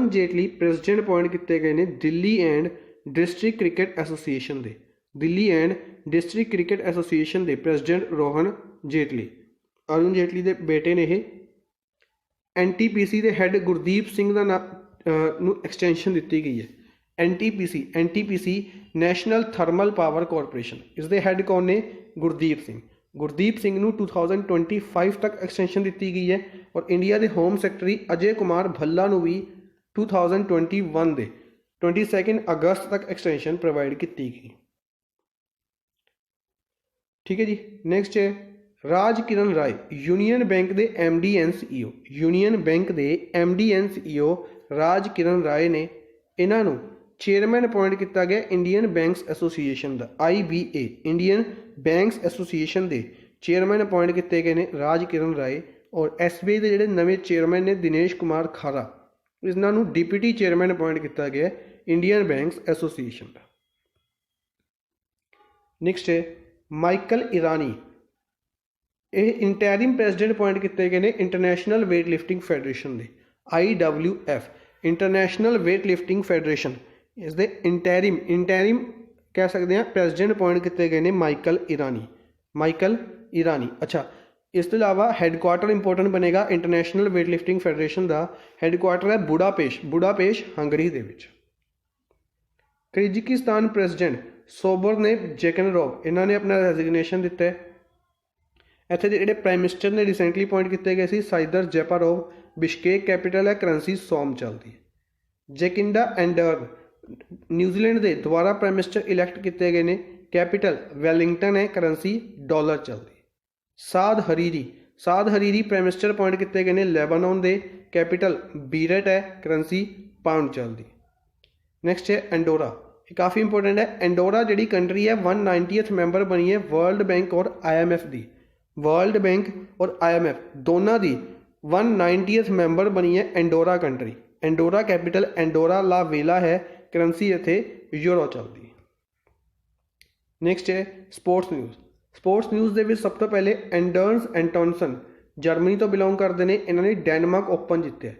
जेटली प्रेजिडेंट अपॉइंट किए गए हैं Delhi and district cricket association के, Delhi and district cricket association के प्रेजिडेंट रोहन जेटली, अरुण जेटली के बेटे ने ये। NTPC के हैड गुरदीप सिंह का नाम एक्सटेंशन दी गई है। NTPC national thermal power corporation, इसके हैड कौन ने? गुरदीप सिंह नूं 2025 तक एक्सटेंशन दी गई है। और इंडिया के होम सैकटरी अजय कुमार भल्ला नूं भी 2021 के 22 अगस्त तक एक्सटेंशन प्रोवाइड की गई। ठीक है जी। नैक्सट है राज किरण राय यूनियन बैंक के MD and CEO, union bank के MD एंड CEO राज किरण राय ने इन्हों चेयरमैन अपॉइंट किया गया इंडियन बैंक्स एसोसीएशन का, IBA इंडियन बैंक्स एसोसीएशन के चेयरमैन अपॉइंट किए गए हैं राज किरण राय। और SBI के जोड़े नवे चेयरमैन ने दिनेश कुमार खारा, इन्हों डिप्टी चेयरमैन अपॉइंट किया गया इंडियन बैंक्स एसोसीएशन का। नैक्सट है माइकल ईरानी, ये इंटैरिम प्रेजिडेंट अपॉइंट किए गए हैं इंटरनेशनल वेट लिफ्टिंग फैडरेशन के, IWF international weight lifting federation, इसके इंटैरिम कह सकते हैं प्रेजिडेंट अपॉइंट किए गए हैं माइकल ईरानी। अच्छा, इस तो इलावा हैडकुआटर इंपोर्टेंट बनेगा इंटरनेशनल वेट लिफ्टिंग फैडरेशन का, हैडकुआटर है बुडापेश हंगरी के विच। किर्गिस्तान प्रेजिडेंट सोबरने जेकनरोव, इन्होंने अपना रेजिग्नेशन दिता है। इत्थे जो प्राइम मिनिस्टर ने रिसेंटली अपॉइंट किए गए सी साइदर जैपारोव, बिश्केक कैपिटल है, करेंसी सॉम चलती है। जैकिंडा एंडर्न न्यूजीलैंड के दोबारा प्राइम मिनिस्टर इलैक्ट किए गए हैं, कैपिटल वेलिंगटन है, करेंसी डॉलर चलती। Saad Hariri prime minister appoint किए गए हैं लेबानोन के, कैपिटल बीरेट है, करेंसी पाउंड चलती। नैक्सट है एंडोरा, काफ़ी इंपोर्टेंट है। एंडोरा जी कंट्री है 190th मैंबर बनी है वर्ल्ड बैंक और IMF की, वर्ल्ड बैंक और IMF दोनों की 190th मैंबर बनी है Andorra country. Andorra capital Andorra la Vella है, करेंसी इत्थे यूरो चलती। नैक्सट है स्पोर्ट्स न्यूज़ के सब तो पहले एंडर्स एंटोनसन जर्मनी तो बिलोंग करते हैं, इन्होंने डेनमार्क ओपन जितया,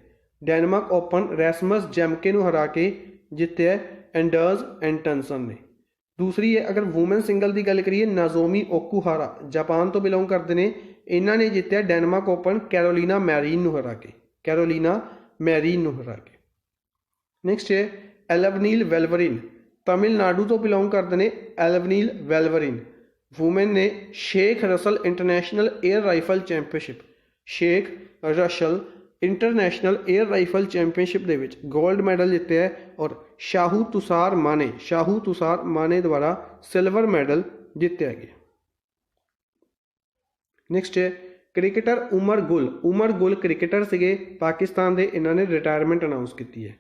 डेनमार्क ओपन रैसमस जेमके हरा के जितया एंडर्स एंटनसन ने। दूसरी है अगर वूमेन सिंगल की गल करिए नाजोमी ओकुहारा जापान तो बिलोंग करते हैं, इन्होंने जितया डेनमार्क ओपन कैरोलिना मैरीन हरा के, नैक्सट है एलवनील वेलवरिन तमिलनाडु तो बिलोंग करते हैं, एलवनील वेलवरिन। वूमेन ने Sheikh Russel international air rifle championship के गोल्ड मैडल जितया है। और शाहू तुषार माने द्वारा सिल्वर मैडल जितया गया। नैक्सट है क्रिकेटर उमर गुल क्रिकेटर से पाकिस्तान के, इन्होंने रिटायरमेंट अनाउंस की है।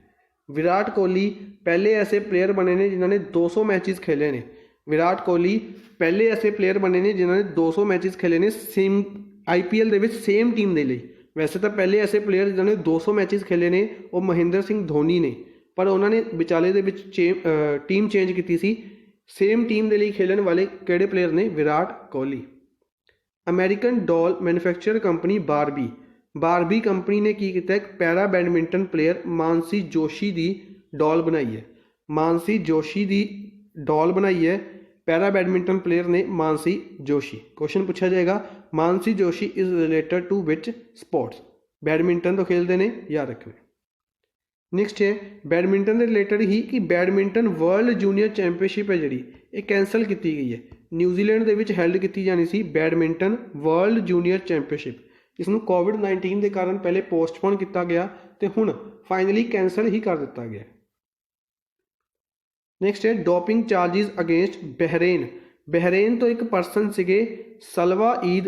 विराट कोहली पहले ऐसे प्लेयर बने ने जिन्होंने 200 मैचेस खेले ने, विराट कोहली पहले ऐसे प्लेयर बने ने जिन्होंने 200 मैचेस खेले ने सेम IPL के सेम टीम के लिए। वैसे तो पहले ऐसे प्लेयर जिन्होंने 200 मैचेस खेले ने वो महेंद्र सिंह धोनी ने, पर उन्होंने विचाले दे विच टीम चेंज की सी। सेम टीम के लिए खेलने वाले किहड़े प्लेयर ने? Virat Kohli. American doll manufacture company Barbie company ने की किया, एक para badminton player Mansi Joshi की डॉल बनाई है, पैरा बैडमिंटन प्लेयर ने मानसी जोशी। क्वेश्चन पूछा जाएगा Mansi Joshi is related to which sports? Badminton तो खेलते हैं, याद रखना। नैक्सट है बैडमिंटन के रिलेटेड ही कि बैडमिंटन वर्ल्ड जूनियर चैंपीयनशिप है जी ये कैंसल की गई है। न्यूजीलैंड के हेल्ड की जानी सी बैडमिंटन वर्ल्ड जूनियर चैंपीयनशिप, ਇਸ ਨੂੰ ਕੋਵਿਡ-19 ਦੇ ਕਾਰਨ ਪਹਿਲੇ ਪੋਸਟਪੋਨ ਕੀਤਾ ਗਿਆ ਤੇ ਹੁਣ ਫਾਈਨਲੀ ਕੈਂਸਲ ਹੀ ਕਰ ਦਿੱਤਾ ਗਿਆ। ਨੈਕਸਟ ਹੈ ਡੋਪਿੰਗ ਚਾਰजेस ਅਗੇਂਸਟ ਬਹਿਰੇਨ ਤੋਂ ਇੱਕ ਪਰਸਨ ਸੀਗੇ ਸਲਵਾ ਈਦ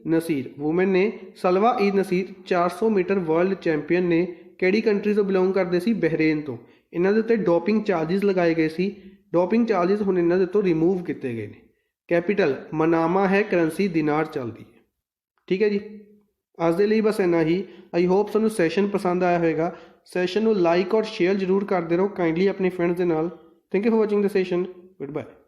ਨਸੀਰ ਵੂਮਨ ਨੇ। Salwar Eid ਨਸੀਰ 400 metre world champion ਨੇ। ਕਿਹੜੀ ਕੰਟਰੀ ਤੋਂ ਬਿਲੋਂਗ ਕਰਦੇ ਸੀ? ਬਹਿਰੇਨ ਤੋਂ। ਇਹਨਾਂ ਦੇ ਉੱਤੇ ਡੋਪਿੰਗ ਚਾਰजेस ਲਗਾਏ ਗਏ ਸੀ। ਡੋਪਿੰਗ ਚਾਰजेस ਹੁਣ ਇਹਨਾਂ ਦੇ ਤੋਂ ਰਿਮੂਵ ਕੀਤੇ ਗਏ ਨੇ। ਕੈਪੀਟਲ ਮਨਾਮਾ ਹੈ, ਕਰੰਸੀ ਦਿਨਾਰ ਚੱਲਦੀ ਹੈ। ਠੀਕ ਹੈ ਜੀ, ਅੱਜ ਦੇ ਲਈ ਬਸ ਇੰਨਾ ਹੀ। ਆਈ ਹੋਪ ਤੁਹਾਨੂੰ ਸੈਸ਼ਨ ਪਸੰਦ ਆਇਆ ਹੋਵੇਗਾ। ਸੈਸ਼ਨ ਨੂੰ ਲਾਈਕ ਔਰ ਸ਼ੇਅਰ ਜ਼ਰੂਰ ਕਰਦੇ ਰਹੋ ਕਾਈਂਡਲੀ ਆਪਣੇ ਫਰੈਂਡਸ ਦੇ ਨਾਲ। Thank you for watching the session. Good bye.